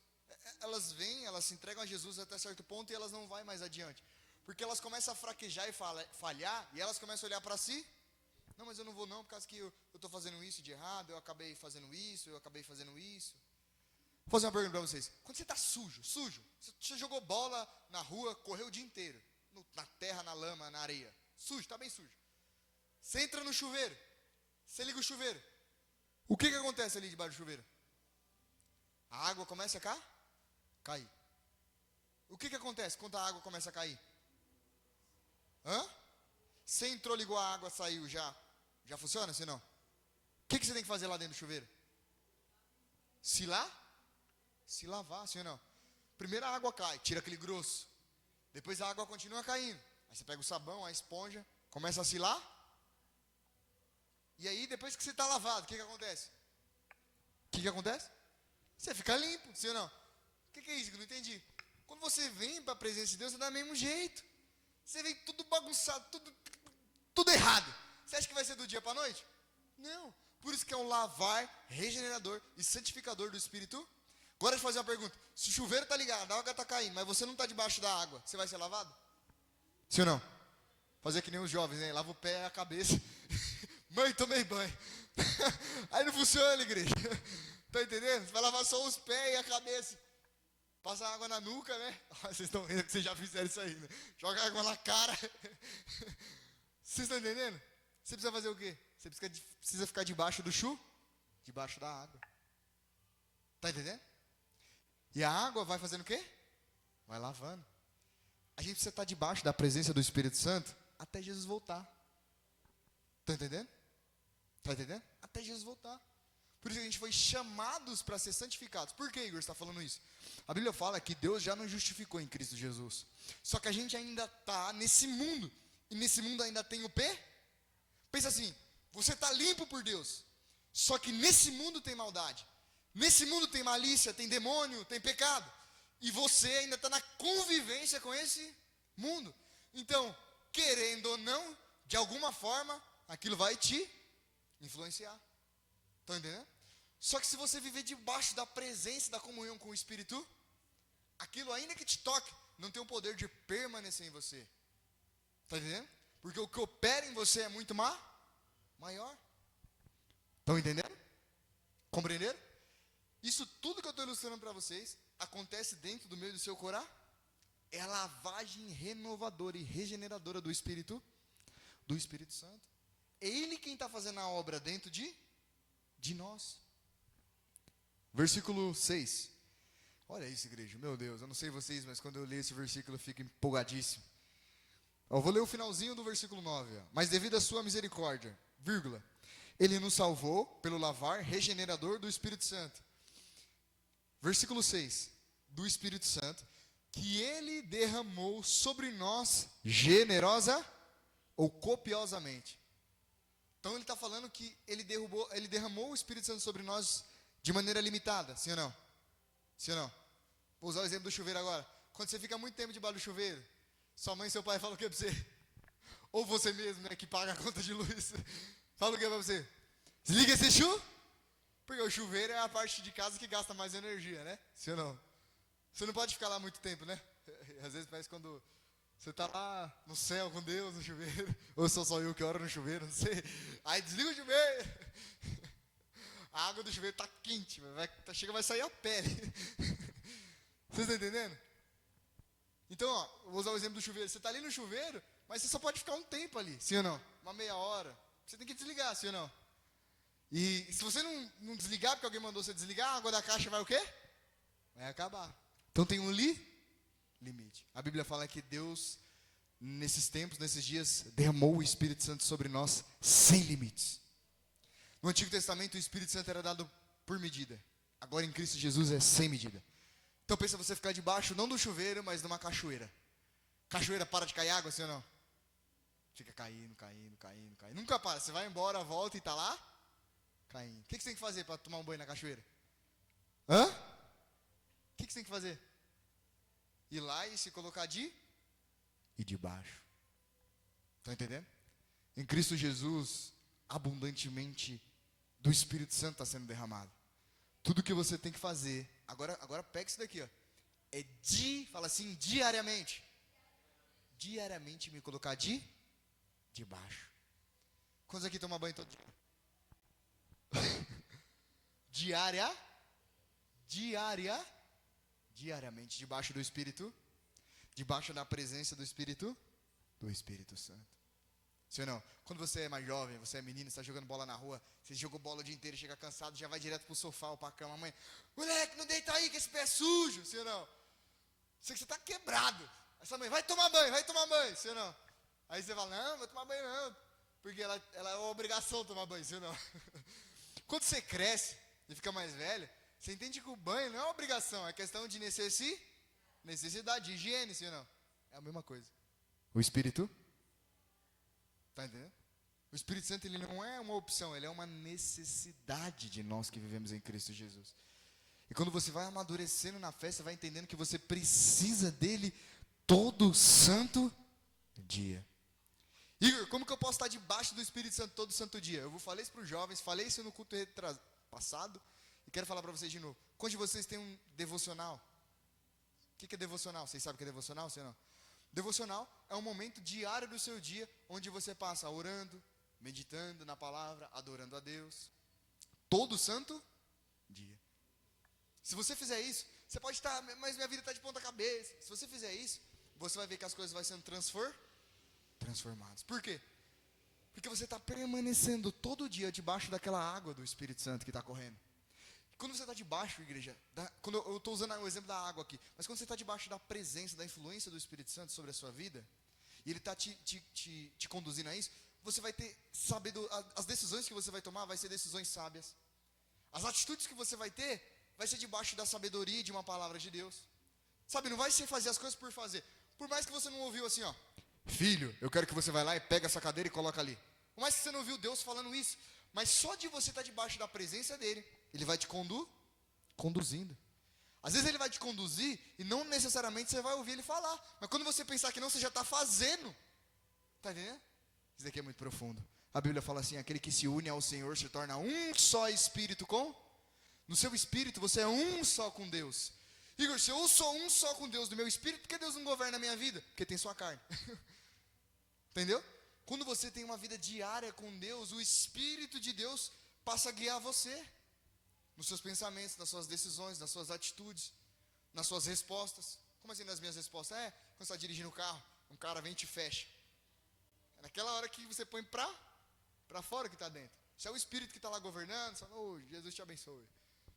Speaker 1: Elas vêm, elas se entregam a Jesus até certo ponto e elas não vão mais adiante. Porque elas começam a fraquejar e falhar, e elas começam a olhar para si. Não, mas eu não vou não, por causa que eu estou fazendo isso de errado, eu acabei fazendo isso. Vou fazer uma pergunta para vocês. Quando você está sujo, você jogou bola na rua, correu o dia inteiro, na terra, na lama, na areia, sujo, está bem sujo. Você entra no chuveiro, você liga o chuveiro. O que acontece ali debaixo do chuveiro? A água começa a cair. O que acontece quando a água começa a cair? Você entrou, ligou a água, saiu, já funciona, se não? O que você tem que fazer lá dentro do chuveiro? Se lavar, sim ou não? Primeiro a água cai, tira aquele grosso. Depois a água continua caindo. Aí você pega o sabão, a esponja, começa a se lavar. E aí, depois que você está lavado, o que acontece? Você fica limpo, sim ou não? O que é isso que eu não entendi? Quando você vem para a presença de Deus, você dá do mesmo jeito. Você vem tudo bagunçado, tudo errado. Você acha que vai ser do dia para a noite? Não. Por isso que é um lavar regenerador e santificador do Espírito. Agora deixa eu fazer uma pergunta. Se o chuveiro está ligado, a água está caindo, mas você não está debaixo da água, você vai ser lavado? Sim ou não? Fazer que nem os jovens, né? Lava o pé e a cabeça. Mãe, tomei banho. Aí não funciona, igreja. Tá entendendo? Você vai lavar só os pés e a cabeça. Passa água na nuca, né? Vocês estão vendo que vocês já fizeram isso aí, né? Joga água na cara. Vocês estão entendendo? Você precisa fazer o quê? Você precisa ficar debaixo debaixo da água. Tá entendendo? E a água vai fazendo o quê? Vai lavando. A gente precisa estar debaixo da presença do Espírito Santo até Jesus voltar. Tá entendendo? Até Jesus voltar. Por isso que a gente foi chamados para ser santificados. Por que, Igor, você está falando isso? A Bíblia fala que Deus já nos justificou em Cristo Jesus. Só que a gente ainda está nesse mundo. E nesse mundo ainda tem o pé. Pensa assim, você está limpo por Deus. Só que nesse mundo tem maldade. Nesse mundo tem malícia, tem demônio, tem pecado. E você ainda está na convivência com esse mundo. Então, querendo ou não, de alguma forma, aquilo vai te influenciar. Estão entendendo? Só que se você viver debaixo da presença, da comunhão com o Espírito, aquilo ainda que te toque, não tem o poder de permanecer em você. Está entendendo? Porque o que opera em você é muito maior. Estão entendendo? Compreenderam? Isso tudo que eu estou ilustrando para vocês, acontece dentro do meio do seu coração. É a lavagem renovadora e regeneradora do Espírito Santo. É Ele quem está fazendo a obra dentro de nós. Versículo 6. Olha isso, igreja, meu Deus, eu não sei vocês, mas quando eu leio esse versículo eu fico empolgadíssimo. Eu vou ler o finalzinho do versículo 9. Mas devido à sua misericórdia, Ele nos salvou pelo lavar regenerador do Espírito Santo. Versículo 6. Do Espírito Santo, que ele derramou sobre nós generosa ou copiosamente. Então ele está falando que ele derramou o Espírito Santo sobre nós de maneira limitada, sim ou não? Sim ou não? Vou usar o exemplo do chuveiro agora. Quando você fica muito tempo debaixo do chuveiro, sua mãe e seu pai falam o que para você? Ou você mesmo, né, que paga a conta de luz, fala o que para você? Desliga esse chuveiro, porque o chuveiro é a parte de casa que gasta mais energia, né? Sim ou não? Você não pode ficar lá muito tempo, né? Às vezes parece quando você está lá no céu com Deus, no chuveiro, ou sou só eu que oro no chuveiro, não sei. Aí desliga o chuveiro. A água do chuveiro está quente, chega, vai sair a pele. Vocês estão entendendo? Então, ó, vou usar o exemplo do chuveiro. Você está ali no chuveiro, mas você só pode ficar um tempo ali, sim ou não? Uma meia hora. Você tem que desligar, sim ou não? E se você não desligar, porque alguém mandou você desligar, a água da caixa vai o quê? Vai acabar. Então tem um limite. A Bíblia fala que Deus, nesses tempos, nesses dias, derramou o Espírito Santo sobre nós sem limites. No Antigo Testamento, o Espírito Santo era dado por medida. Agora em Cristo Jesus é sem medida. Então pensa você ficar debaixo, não do chuveiro, mas de uma cachoeira. Cachoeira para de cair água, sim ou não? Fica caindo. Nunca para. Você vai embora, volta e está lá caindo. O que você tem que fazer para tomar um banho na cachoeira? Hã? O que você tem que fazer? Ir lá e se colocar debaixo. Estão entendendo? Em Cristo Jesus, abundantemente do Espírito Santo está sendo derramado. Tudo que você tem que fazer, agora pega isso daqui, ó. Fala assim, diariamente. Diariamente me colocar debaixo. Quantos aqui tomam banho todo dia? Diariamente, debaixo do Espírito, debaixo da presença do Espírito Santo. Sim ou não? Quando você é mais jovem, você é menino, está jogando bola na rua, você jogou bola o dia inteiro, chega cansado, já vai direto pro sofá ou pra cama, mãe, moleque, não deita aí que esse pé é sujo, sim ou não? Sei que você está quebrado. Essa mãe, vai tomar banho, sim ou não? Aí você fala, não, vou tomar banho não, porque ela é uma obrigação tomar banho, sim ou não? Quando você cresce e fica mais velho, você entende que o banho não é uma obrigação, é questão de necessidade, de higiene, sim ou não? É a mesma coisa. O Espírito, está entendendo? O Espírito Santo, ele não é uma opção, ele é uma necessidade de nós que vivemos em Cristo Jesus. E quando você vai amadurecendo na fé, você vai entendendo que você precisa dele todo santo dia. Igor, como que eu posso estar debaixo do Espírito Santo todo santo dia? Eu falei isso para os jovens, falei isso no culto passado, e quero falar para vocês de novo. Quantos de vocês têm um devocional? O que é devocional? Vocês sabem o que é devocional, sim ou não? Devocional é um momento diário do seu dia, onde você passa orando, meditando na palavra, adorando a Deus, todo santo dia. Se você fizer isso, você pode estar, mas minha vida está de ponta cabeça. Se você fizer isso, você vai ver que as coisas vão sendo transformadas. Por quê? Porque você está permanecendo todo dia debaixo daquela água do Espírito Santo que está correndo. Quando você está debaixo, igreja, quando eu estou usando o exemplo da água aqui, mas quando você está debaixo da presença, da influência do Espírito Santo sobre a sua vida, e ele está te conduzindo a isso, você vai ter as decisões que você vai tomar vai ser decisões sábias. As atitudes que você vai ter vai ser debaixo da sabedoria de uma palavra de Deus. Sabe, não vai ser fazer as coisas por fazer. Por mais que você não ouviu assim, ó, filho, eu quero que você vá lá e pega essa cadeira e coloca ali. Por mais que você não ouviu Deus falando isso, mas só de você estar debaixo da presença dele, ele vai te conduzindo. Às vezes ele vai te conduzir e não necessariamente você vai ouvir ele falar. Mas quando você pensar que não, você já está fazendo. Está entendendo? Isso daqui é muito profundo. A Bíblia fala assim, aquele que se une ao Senhor se torna um só espírito com... No seu espírito você é um só com Deus. Igor, se eu sou um só com Deus do meu espírito, por que Deus não governa a minha vida? Porque tem sua carne. Entendeu? Quando você tem uma vida diária com Deus, o Espírito de Deus passa a guiar você. Nos seus pensamentos, nas suas decisões, nas suas atitudes, nas suas respostas. Como assim nas minhas respostas? Quando você está dirigindo o carro, um cara vem e te fecha. É naquela hora que você põe para fora que está dentro. Se é o Espírito que está lá governando, você fala, oh, Jesus te abençoe.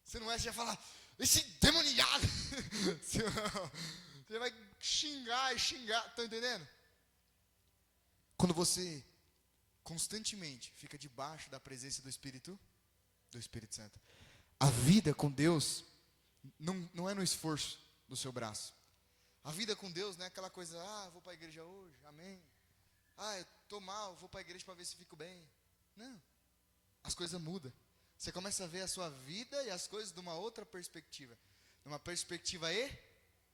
Speaker 1: Você não é, você já fala, esse demoniado. Você vai xingar, está entendendo? Quando você constantemente fica debaixo da presença do Espírito Santo, a vida com Deus Não é no esforço do seu braço. A vida com Deus não é aquela coisa, vou para a igreja hoje, amém. Eu estou mal, vou para a igreja para ver se fico bem. Não, as coisas mudam. Você começa a ver a sua vida e as coisas de uma outra perspectiva. Numa perspectiva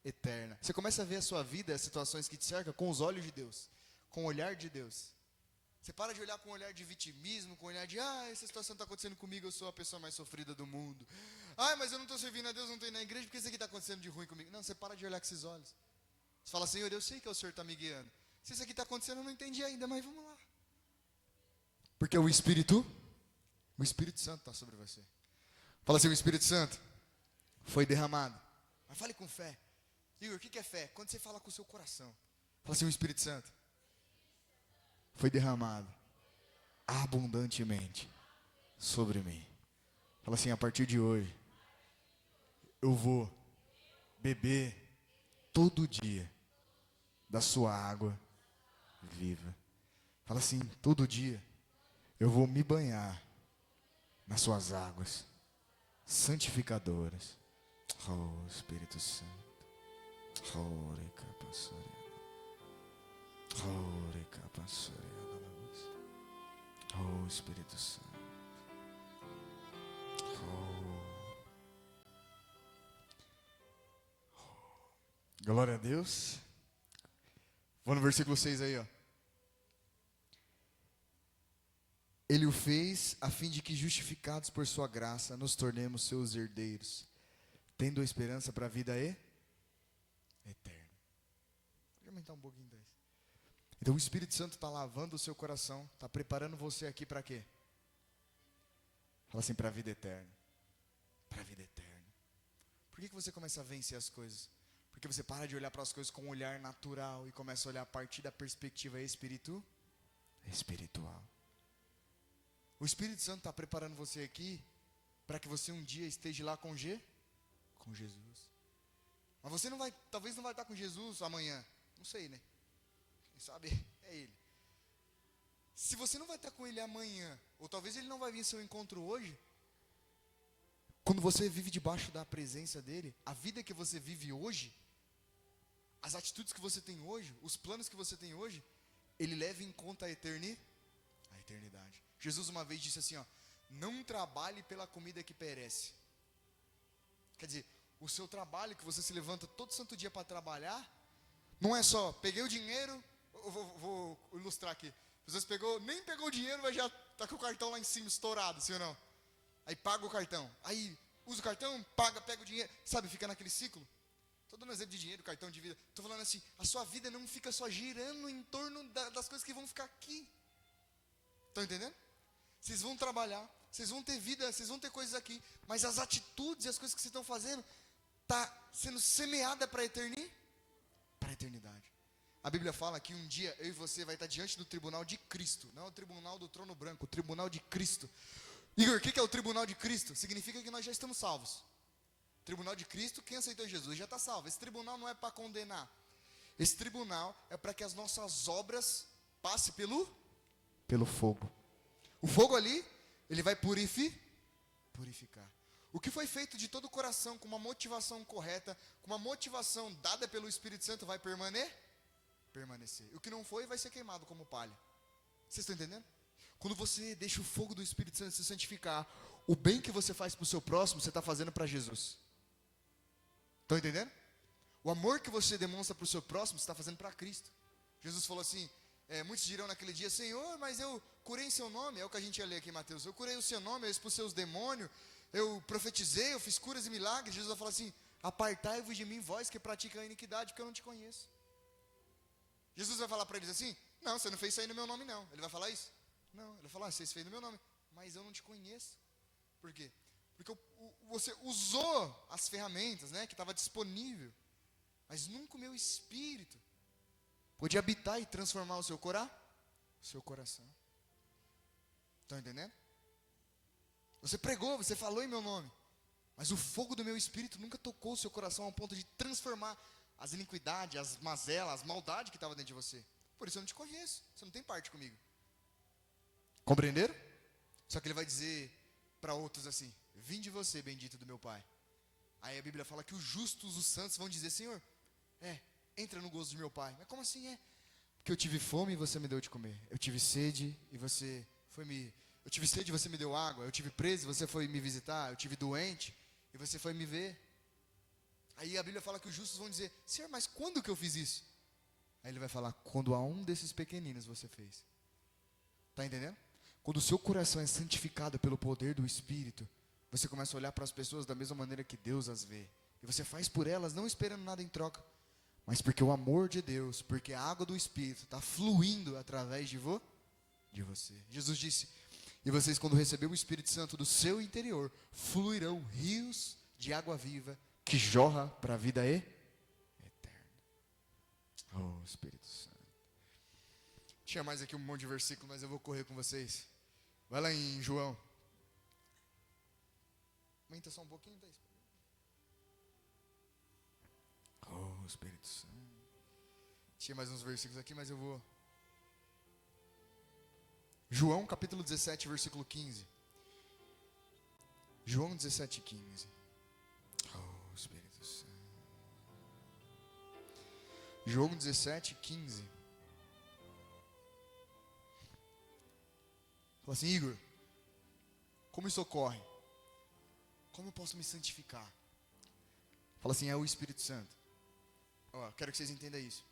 Speaker 1: eterna. Você começa a ver a sua vida, as situações que te cercam, com os olhos de Deus. Com o olhar de Deus. Você para de olhar com um olhar de vitimismo, com um olhar de, essa situação está acontecendo comigo, eu sou a pessoa mais sofrida do mundo. Mas eu não estou servindo a Deus, não estou indo na igreja, porque isso aqui está acontecendo de ruim comigo. Não, você para de olhar com esses olhos. Você fala, Senhor, eu sei que o Senhor está me guiando. Se isso aqui está acontecendo, eu não entendi ainda, mas vamos lá. Porque o Espírito Santo está sobre você. Fala assim, o Espírito Santo foi derramado. Mas fale com fé. Igor, o que é fé? Quando você fala com o seu coração. Fala assim, o Espírito Santo foi derramado abundantemente sobre mim. Fala assim, a partir de hoje, eu vou beber todo dia da sua água viva. Fala assim, todo dia eu vou me banhar nas suas águas santificadoras. Oh, Espírito Santo. Oh, Espírito Santo. Glória a Deus. Vou no versículo 6 aí, ó. Ele o fez a fim de que, justificados por sua graça, nos tornemos seus herdeiros, tendo a esperança para a vida eterna. Vou aumentar um pouquinho daí. Então o Espírito Santo está lavando o seu coração, está preparando você aqui para quê? Fala assim, para a vida eterna. Para a vida eterna. Por que você começa a vencer as coisas? Porque você para de olhar para as coisas com um olhar natural e começa a olhar a partir da perspectiva espiritual. O Espírito Santo está preparando você aqui para que você um dia esteja lá com Jesus. Mas você talvez não vai estar com Jesus amanhã. Não sei, né? Quem sabe é Ele. Se você não vai estar com Ele amanhã, ou talvez Ele não vai vir ao seu encontro hoje, quando você vive debaixo da presença dEle, a vida que você vive hoje, as atitudes que você tem hoje, os planos que você tem hoje, Ele leva em conta a eternidade. Jesus uma vez disse assim, não trabalhe pela comida que perece. Quer dizer, o seu trabalho que você se levanta todo santo dia para trabalhar, não é só, peguei o dinheiro, vou ilustrar aqui. Você nem pegou o dinheiro, mas já está com o cartão lá em cima, estourado, sim ou não? Aí paga o cartão, aí usa o cartão, pega o dinheiro, sabe, fica naquele ciclo. Estou dando exemplo de dinheiro, cartão de vida. Estou falando assim, a sua vida não fica só girando em torno das coisas que vão ficar aqui. Estão entendendo? Vocês vão trabalhar, vocês vão ter vida, vocês vão ter coisas aqui, mas as atitudes e as coisas que vocês estão fazendo está sendo semeada para a eternidade. A Bíblia fala que um dia eu e você vai estar diante do tribunal de Cristo, não é o tribunal do trono branco, o tribunal de Cristo. Igor, o que é o tribunal de Cristo? Significa que nós já estamos salvos. Tribunal de Cristo, quem aceitou Jesus já está salvo. Esse tribunal não é para condenar. Esse tribunal é para que as nossas obras passem pelo fogo. O fogo ali, ele vai purificar. O que foi feito de todo o coração, com uma motivação correta, com uma motivação dada pelo Espírito Santo, vai permanecer. O que não foi, vai ser queimado como palha. Vocês estão entendendo? Quando você deixa o fogo do Espírito Santo se santificar, o bem que você faz para o seu próximo, você está fazendo para Jesus. Estão entendendo? O amor que você demonstra para o seu próximo, você está fazendo para Cristo. Jesus falou assim, muitos dirão naquele dia, Senhor, mas eu curei em seu nome, é o que a gente ia ler aqui em Mateus, eu curei o seu nome, eu expulsei os demônios, eu profetizei, eu fiz curas e milagres. Jesus vai falar assim, apartai-vos de mim, vós que praticam a iniquidade, porque eu não te conheço. Jesus vai falar para eles assim, não, você não fez isso aí no meu nome não. Ele vai falar isso? Não, ele vai falar, vocês fez no meu nome, mas eu não te conheço. Por quê? Porque você usou as ferramentas, né, que estava disponível, mas nunca o meu espírito pôde habitar e transformar o seu coração. Estão entendendo? Você pregou, você falou em meu nome, mas o fogo do meu espírito nunca tocou o seu coração ao ponto de transformar as iniquidades, as mazelas, as maldades que estavam dentro de você. Por isso eu não te conheço, você não tem parte comigo. Compreenderam? Só que ele vai dizer para outros assim, vinde você, bendito do meu Pai. Aí a Bíblia fala que os justos, os santos vão dizer, Senhor, entra no gozo de meu Pai. Mas como assim é? Porque eu tive fome e você me deu de comer. Eu tive sede e você foi me... Eu tive sede e você me deu água. Eu tive preso e você foi me visitar. Eu tive doente e você foi me ver. Aí a Bíblia fala que os justos vão dizer, Senhor, mas quando que eu fiz isso? Aí ele vai falar, quando a um desses pequeninos você fez. Está entendendo? Quando o seu coração é santificado pelo poder do Espírito, você começa a olhar para as pessoas da mesma maneira que Deus as vê. E você faz por elas, não esperando nada em troca, mas porque o amor de Deus, porque a água do Espírito está fluindo através de você. Jesus disse, e vocês quando receber o Espírito Santo do seu interior, fluirão rios de água viva que jorra para a vida eterna. Oh, Espírito Santo. Tinha mais aqui um monte de versículo, mas eu vou correr com vocês. Vai lá em João. Aumenta só um pouquinho, Thaís. Oh, Espírito Santo. Tinha mais uns versículos aqui, mas eu vou. João capítulo 17, versículo 15. João 17, 15. Oh, Espírito Santo. João 17, 15. Fala assim, Igor, como isso ocorre? Como eu posso me santificar? Fala assim, é o Espírito Santo. Quero que vocês entendam isso.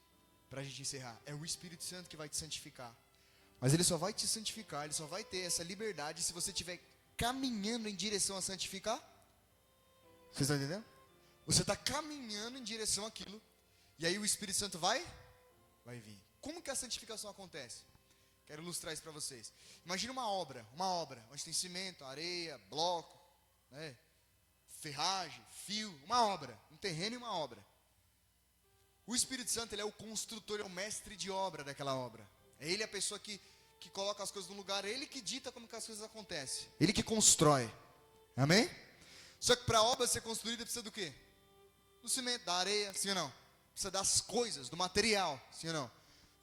Speaker 1: Para a gente encerrar. É o Espírito Santo que vai te santificar. Mas ele só vai te santificar, ele só vai ter essa liberdade se você estiver caminhando em direção a santificar. Vocês estão entendendo? Você está caminhando em direção àquilo. E aí o Espírito Santo vai vir. Como que a santificação acontece? Quero ilustrar isso para vocês. Imagina uma obra onde tem cimento, areia, bloco, né, ferragem, fio, uma obra, um terreno e uma obra. O Espírito Santo, ele é o construtor, é o mestre de obra daquela obra. É ele a pessoa que coloca as coisas no lugar, é ele que dita como que as coisas acontecem. Ele que constrói. Amém? Só que para a obra ser construída precisa do quê? Do cimento, da areia, sim ou não? Precisa das coisas, do material, sim ou não?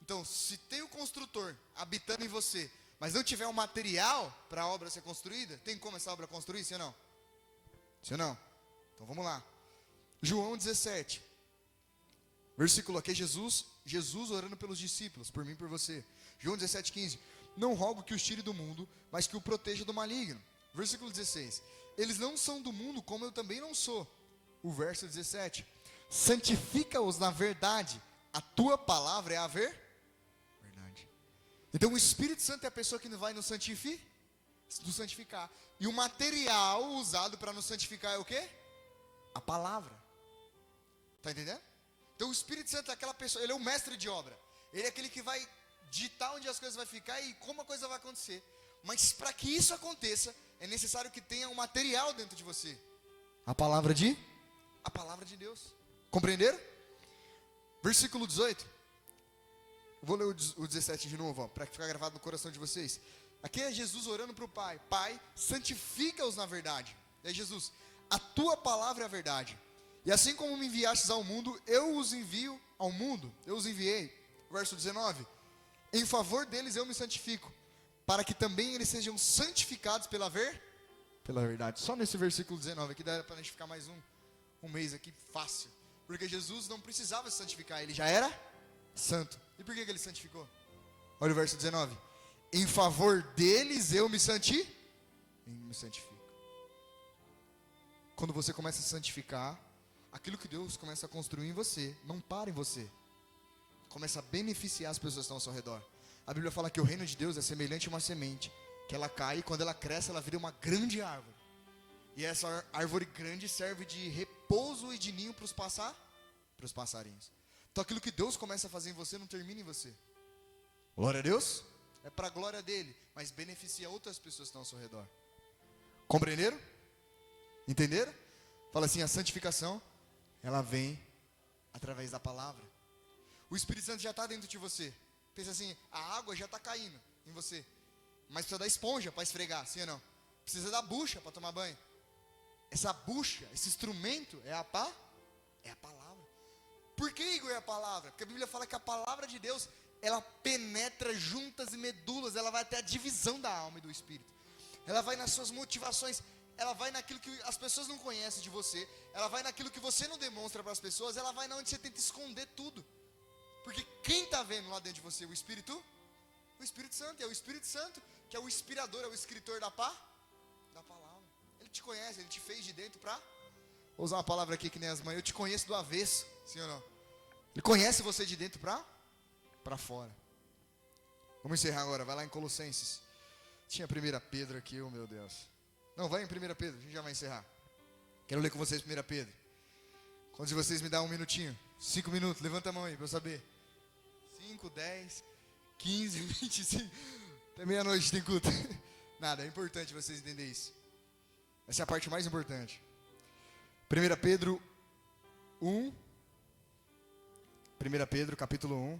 Speaker 1: Então, se tem o construtor habitando em você, mas não tiver o material para a obra ser construída, tem como essa obra construir, sim ou não? Sim ou não? Então vamos lá. João 17. Versículo aqui é Jesus orando pelos discípulos, por mim e por você. João 17, 15. Não rogo que os tire do mundo, mas que o proteja do maligno. Versículo 16. Eles não são do mundo, como eu também não sou. O verso 17. Santifica-os na verdade. A tua palavra é a verdade. Então o Espírito Santo é a pessoa que vai nos santificar. E o material usado para nos santificar é o quê? A palavra. Está entendendo? Então o Espírito Santo é aquela pessoa, ele é o mestre de obra. Ele é aquele que vai ditar onde as coisas vão ficar e como a coisa vai acontecer. Mas para que isso aconteça, é necessário que tenha um material dentro de você. A palavra de Deus. Compreenderam? Versículo 18. Vou ler o 17 de novo, para ficar gravado no coração de vocês. Aqui é Jesus orando para o Pai. Pai, santifica-os na verdade. É Jesus, a tua palavra é a verdade. E assim como me enviastes ao mundo, eu os envio ao mundo. Eu os enviei. Verso 19. Em favor deles eu me santifico, para que também eles sejam santificados pela verdade. Só nesse versículo 19 aqui dá para a gente ficar mais um mês aqui fácil. Porque Jesus não precisava se santificar, ele já era santo. E por que ele santificou? Olha o verso 19. Em favor deles eu me santifico. Quando você começa a se santificar, aquilo que Deus começa a construir em você, não para em você. Começa a beneficiar as pessoas que estão ao seu redor. A Bíblia fala que o reino de Deus é semelhante a uma semente, que ela cai e quando ela cresce, ela vira uma grande árvore. E essa árvore grande serve de repouso e de ninho para os passarinhos. Então aquilo que Deus começa a fazer em você, não termina em você. Glória a Deus. É para a glória dele, mas beneficia outras pessoas que estão ao seu redor. Compreenderam? Entenderam? Fala assim, a santificação, ela vem através da palavra. O Espírito Santo já está dentro de você. Pensa assim, a água já está caindo em você. Mas precisa da esponja para esfregar, sim ou não? Precisa da bucha para tomar banho. Essa bucha, esse instrumento é a palavra. Por que, Igor, é a palavra? Porque a Bíblia fala que a palavra de Deus, ela penetra juntas e medulas, ela vai até a divisão da alma e do espírito. Ela vai nas suas motivações. ela vai naquilo que as pessoas não conhecem de você, ela vai naquilo que você não demonstra para as pessoas, ela vai na onde você tenta esconder tudo. Porque quem está vendo lá dentro de você? O Espírito Santo. E é o Espírito Santo que é o inspirador, é o escritor da palavra. Ele te conhece, ele te fez de dentro para... Vou usar uma palavra aqui que nem as mães, eu te conheço do avesso, sim ou não? Ele conhece você de dentro para fora. Vamos encerrar agora, vai lá em Colossenses. Tinha 1 Pedro aqui, oh meu Deus. Não, vai em 1 Pedro, a gente já vai encerrar. Quero ler com vocês 1 Pedro. Quando vocês me dão um minutinho, 5 minutos, levanta a mão aí para eu saber. 5, 10, 15, 25, até meia-noite tem culto. Nada, é importante vocês entenderem isso. Essa é a parte mais importante. 1 Pedro 1. 1 Pedro capítulo 1.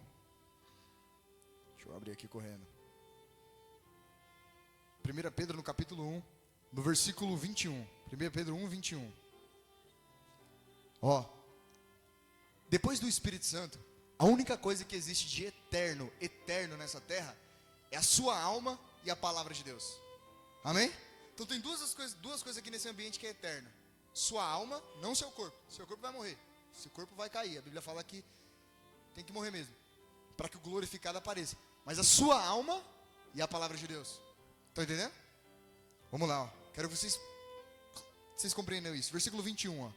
Speaker 1: Deixa eu abrir aqui correndo. 1 Pedro no capítulo 1, no versículo 21. 1 Pedro 1, 21. Ó. Depois do Espírito Santo, a única coisa que existe de eterno nessa terra, é a sua alma e a palavra de Deus. Amém? Então tem duas coisas aqui nesse ambiente que é eterno. Sua alma, não seu corpo. Seu corpo vai morrer. Seu corpo vai cair. A Bíblia fala que tem que morrer mesmo, para que o glorificado apareça. Mas a sua alma e a palavra de Deus. Estão entendendo? Vamos lá, ó. Quero que vocês compreendam isso. Versículo 21, ó.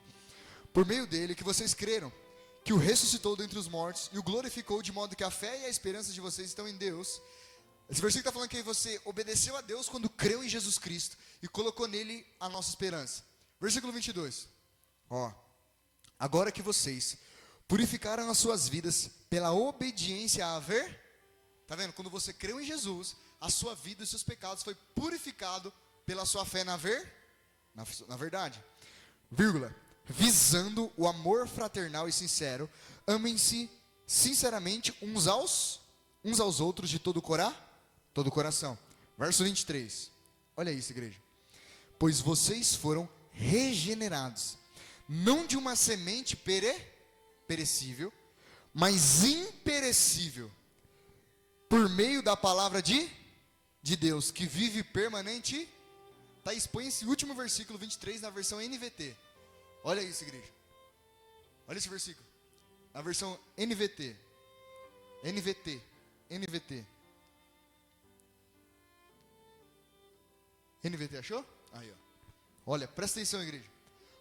Speaker 1: Por meio dele que vocês creram, que o ressuscitou dentre os mortos e o glorificou, de modo que a fé e a esperança de vocês estão em Deus. Esse versículo está falando que você obedeceu a Deus quando creu em Jesus Cristo e colocou nele a nossa esperança. Versículo 22. Ó. Agora que vocês purificaram as suas vidas pela obediência a ver. Tá vendo? Quando você creu em Jesus, a sua vida e os seus pecados foi purificado pela sua fé na verdade. Vírgula. Visando o amor fraternal e sincero, amem-se sinceramente uns aos outros de todo o coração. Verso 23. Olha isso, igreja. Pois vocês foram regenerados, não de uma semente perecível, mas imperecível, por meio da palavra de Deus, que vive permanente. Thaís, põe esse último versículo 23 na versão NVT. Olha isso, igreja. Olha esse versículo. Na versão NVT. NVT, achou? Aí, ó. Olha, presta atenção, igreja.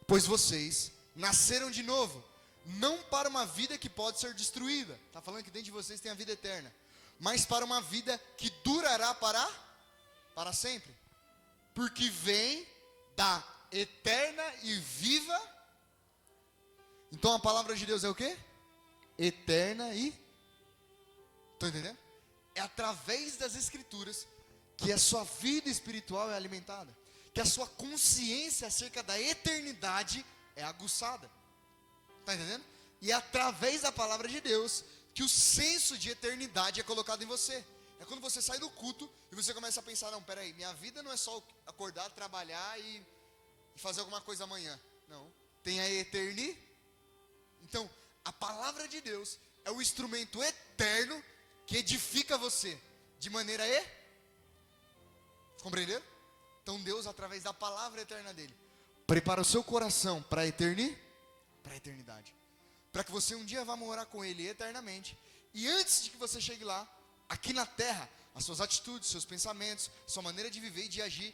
Speaker 1: Pois vocês nasceram de novo, não para uma vida que pode ser destruída. Está falando que dentro de vocês tem a vida eterna. Mas para uma vida que durará para sempre. Porque vem da eterna e viva. Então a palavra de Deus é o quê? Eterna e... Estão entendendo? É através das escrituras que a sua vida espiritual é alimentada. Que a sua consciência acerca da eternidade é aguçada. Está entendendo? E é através da palavra de Deus que o senso de eternidade é colocado em você. É quando você sai do culto e você começa a pensar, não, peraí, minha vida não é só acordar, trabalhar e fazer alguma coisa amanhã. Não, tem a eternidade. Então, a palavra de Deus é o instrumento eterno que edifica você de maneira compreenderam? Então Deus, através da palavra eterna dele, prepara o seu coração para a eternidade. Para que você um dia vá morar com ele eternamente. E antes de que você chegue lá, aqui na terra, as suas atitudes, seus pensamentos, sua maneira de viver e de agir,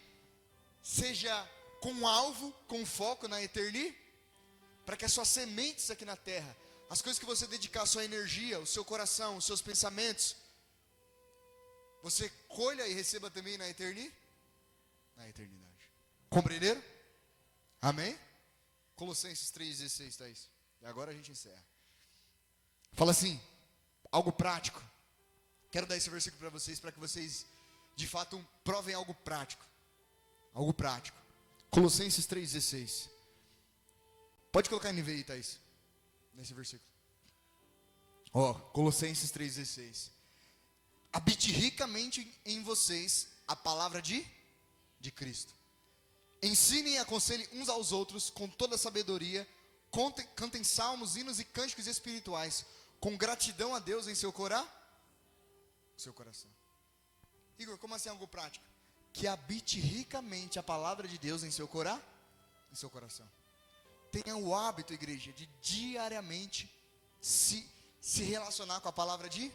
Speaker 1: seja com alvo, com foco na eternidade, para que as suas sementes aqui na terra, as coisas que você dedicar a sua energia, o seu coração, os seus pensamentos, você colha e receba também na eternidade. Compreenderam? Amém? Colossenses 3,16, Thaís. E agora a gente encerra. Fala assim, algo prático. Quero dar esse versículo para que vocês, de fato, provem algo prático. Algo prático. Colossenses 3,16. Pode colocar NVI, Thaís, nesse versículo. Ó, Colossenses 3,16. Habite ricamente em vocês a palavra de Cristo. Ensinem e aconselhem uns aos outros com toda a sabedoria. Cantem salmos, hinos e cânticos espirituais, com gratidão a Deus em seu coração. Igor, como assim algo prático? que habite ricamente a palavra de Deus em seu coração. Tenha o hábito, igreja, de diariamente se relacionar com a palavra de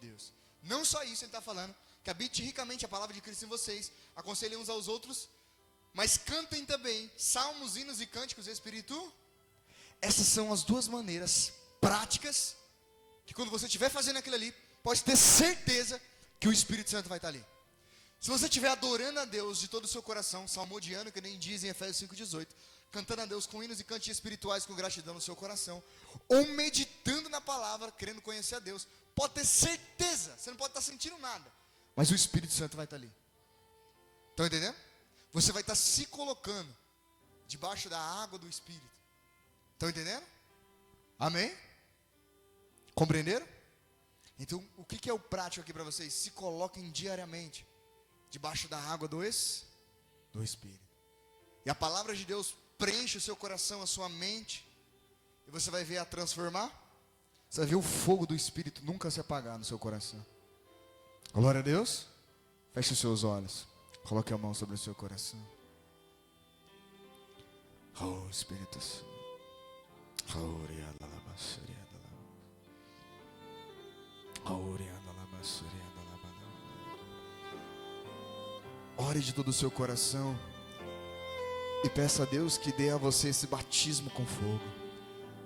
Speaker 1: Deus. Não só isso ele está falando, que habite ricamente a palavra de Cristo em vocês, aconselhem uns aos outros, mas cantem também salmos, hinos e cânticos espirituais. Essas são as duas maneiras práticas, que quando você estiver fazendo aquilo ali, pode ter certeza que o Espírito Santo vai estar ali. Se você estiver adorando a Deus de todo o seu coração, salmodiando, que nem diz em Efésios 5,18, cantando a Deus com hinos e cânticos espirituais com gratidão no seu coração, ou meditando na palavra, querendo conhecer a Deus, pode ter certeza, você não pode estar sentindo nada, mas o Espírito Santo vai estar ali. Estão entendendo? Você vai estar se colocando debaixo da água do Espírito. Estão entendendo? Amém? Compreenderam? Então, o que é o prático aqui para vocês? Se coloquem diariamente debaixo da água do Espírito. E a palavra de Deus preenche o seu coração, a sua mente, e você vai ver a transformar. Você vai ver o fogo do Espírito nunca se apagar no seu coração. Glória a Deus. Feche os seus olhos. Coloque a mão sobre o seu coração. Oh, Espírito Santo. Ore de todo o seu coração e peça a Deus que dê a você esse batismo com fogo.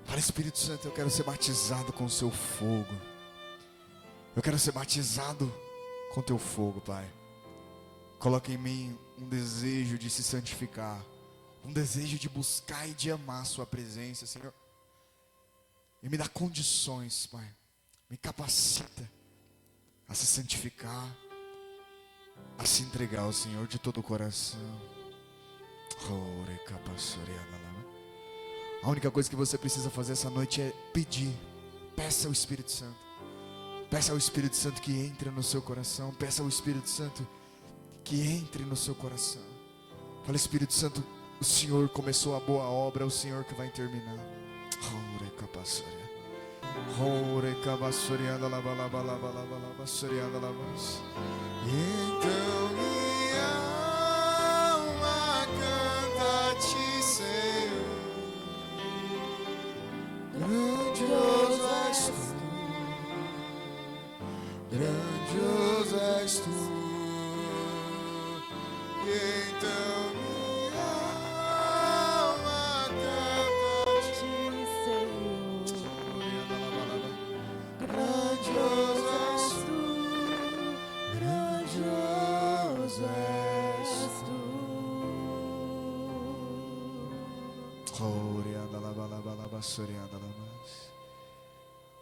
Speaker 1: Fala, Espírito Santo, eu quero ser batizado com o seu fogo. Eu quero ser batizado com teu fogo, Pai. Coloca em mim um desejo de se santificar, um desejo de buscar e de amar a sua presença, Senhor. E me dá condições, Pai. Me capacita a se santificar, a se entregar ao Senhor de todo o coração. A única coisa que você precisa fazer essa noite é pedir. Peça ao Espírito Santo. Peça ao Espírito Santo que entre no seu coração. Peça ao Espírito Santo que entre no seu coração. Fala, Espírito Santo, o Senhor começou a boa obra, é o Senhor que vai terminar. Então minha alma canta a ti, Senhor. Grandioso és tu, grandioso és tu. E então minha alma canta a ti, Senhor. Grandioso és tu, grandioso és tu. Glória,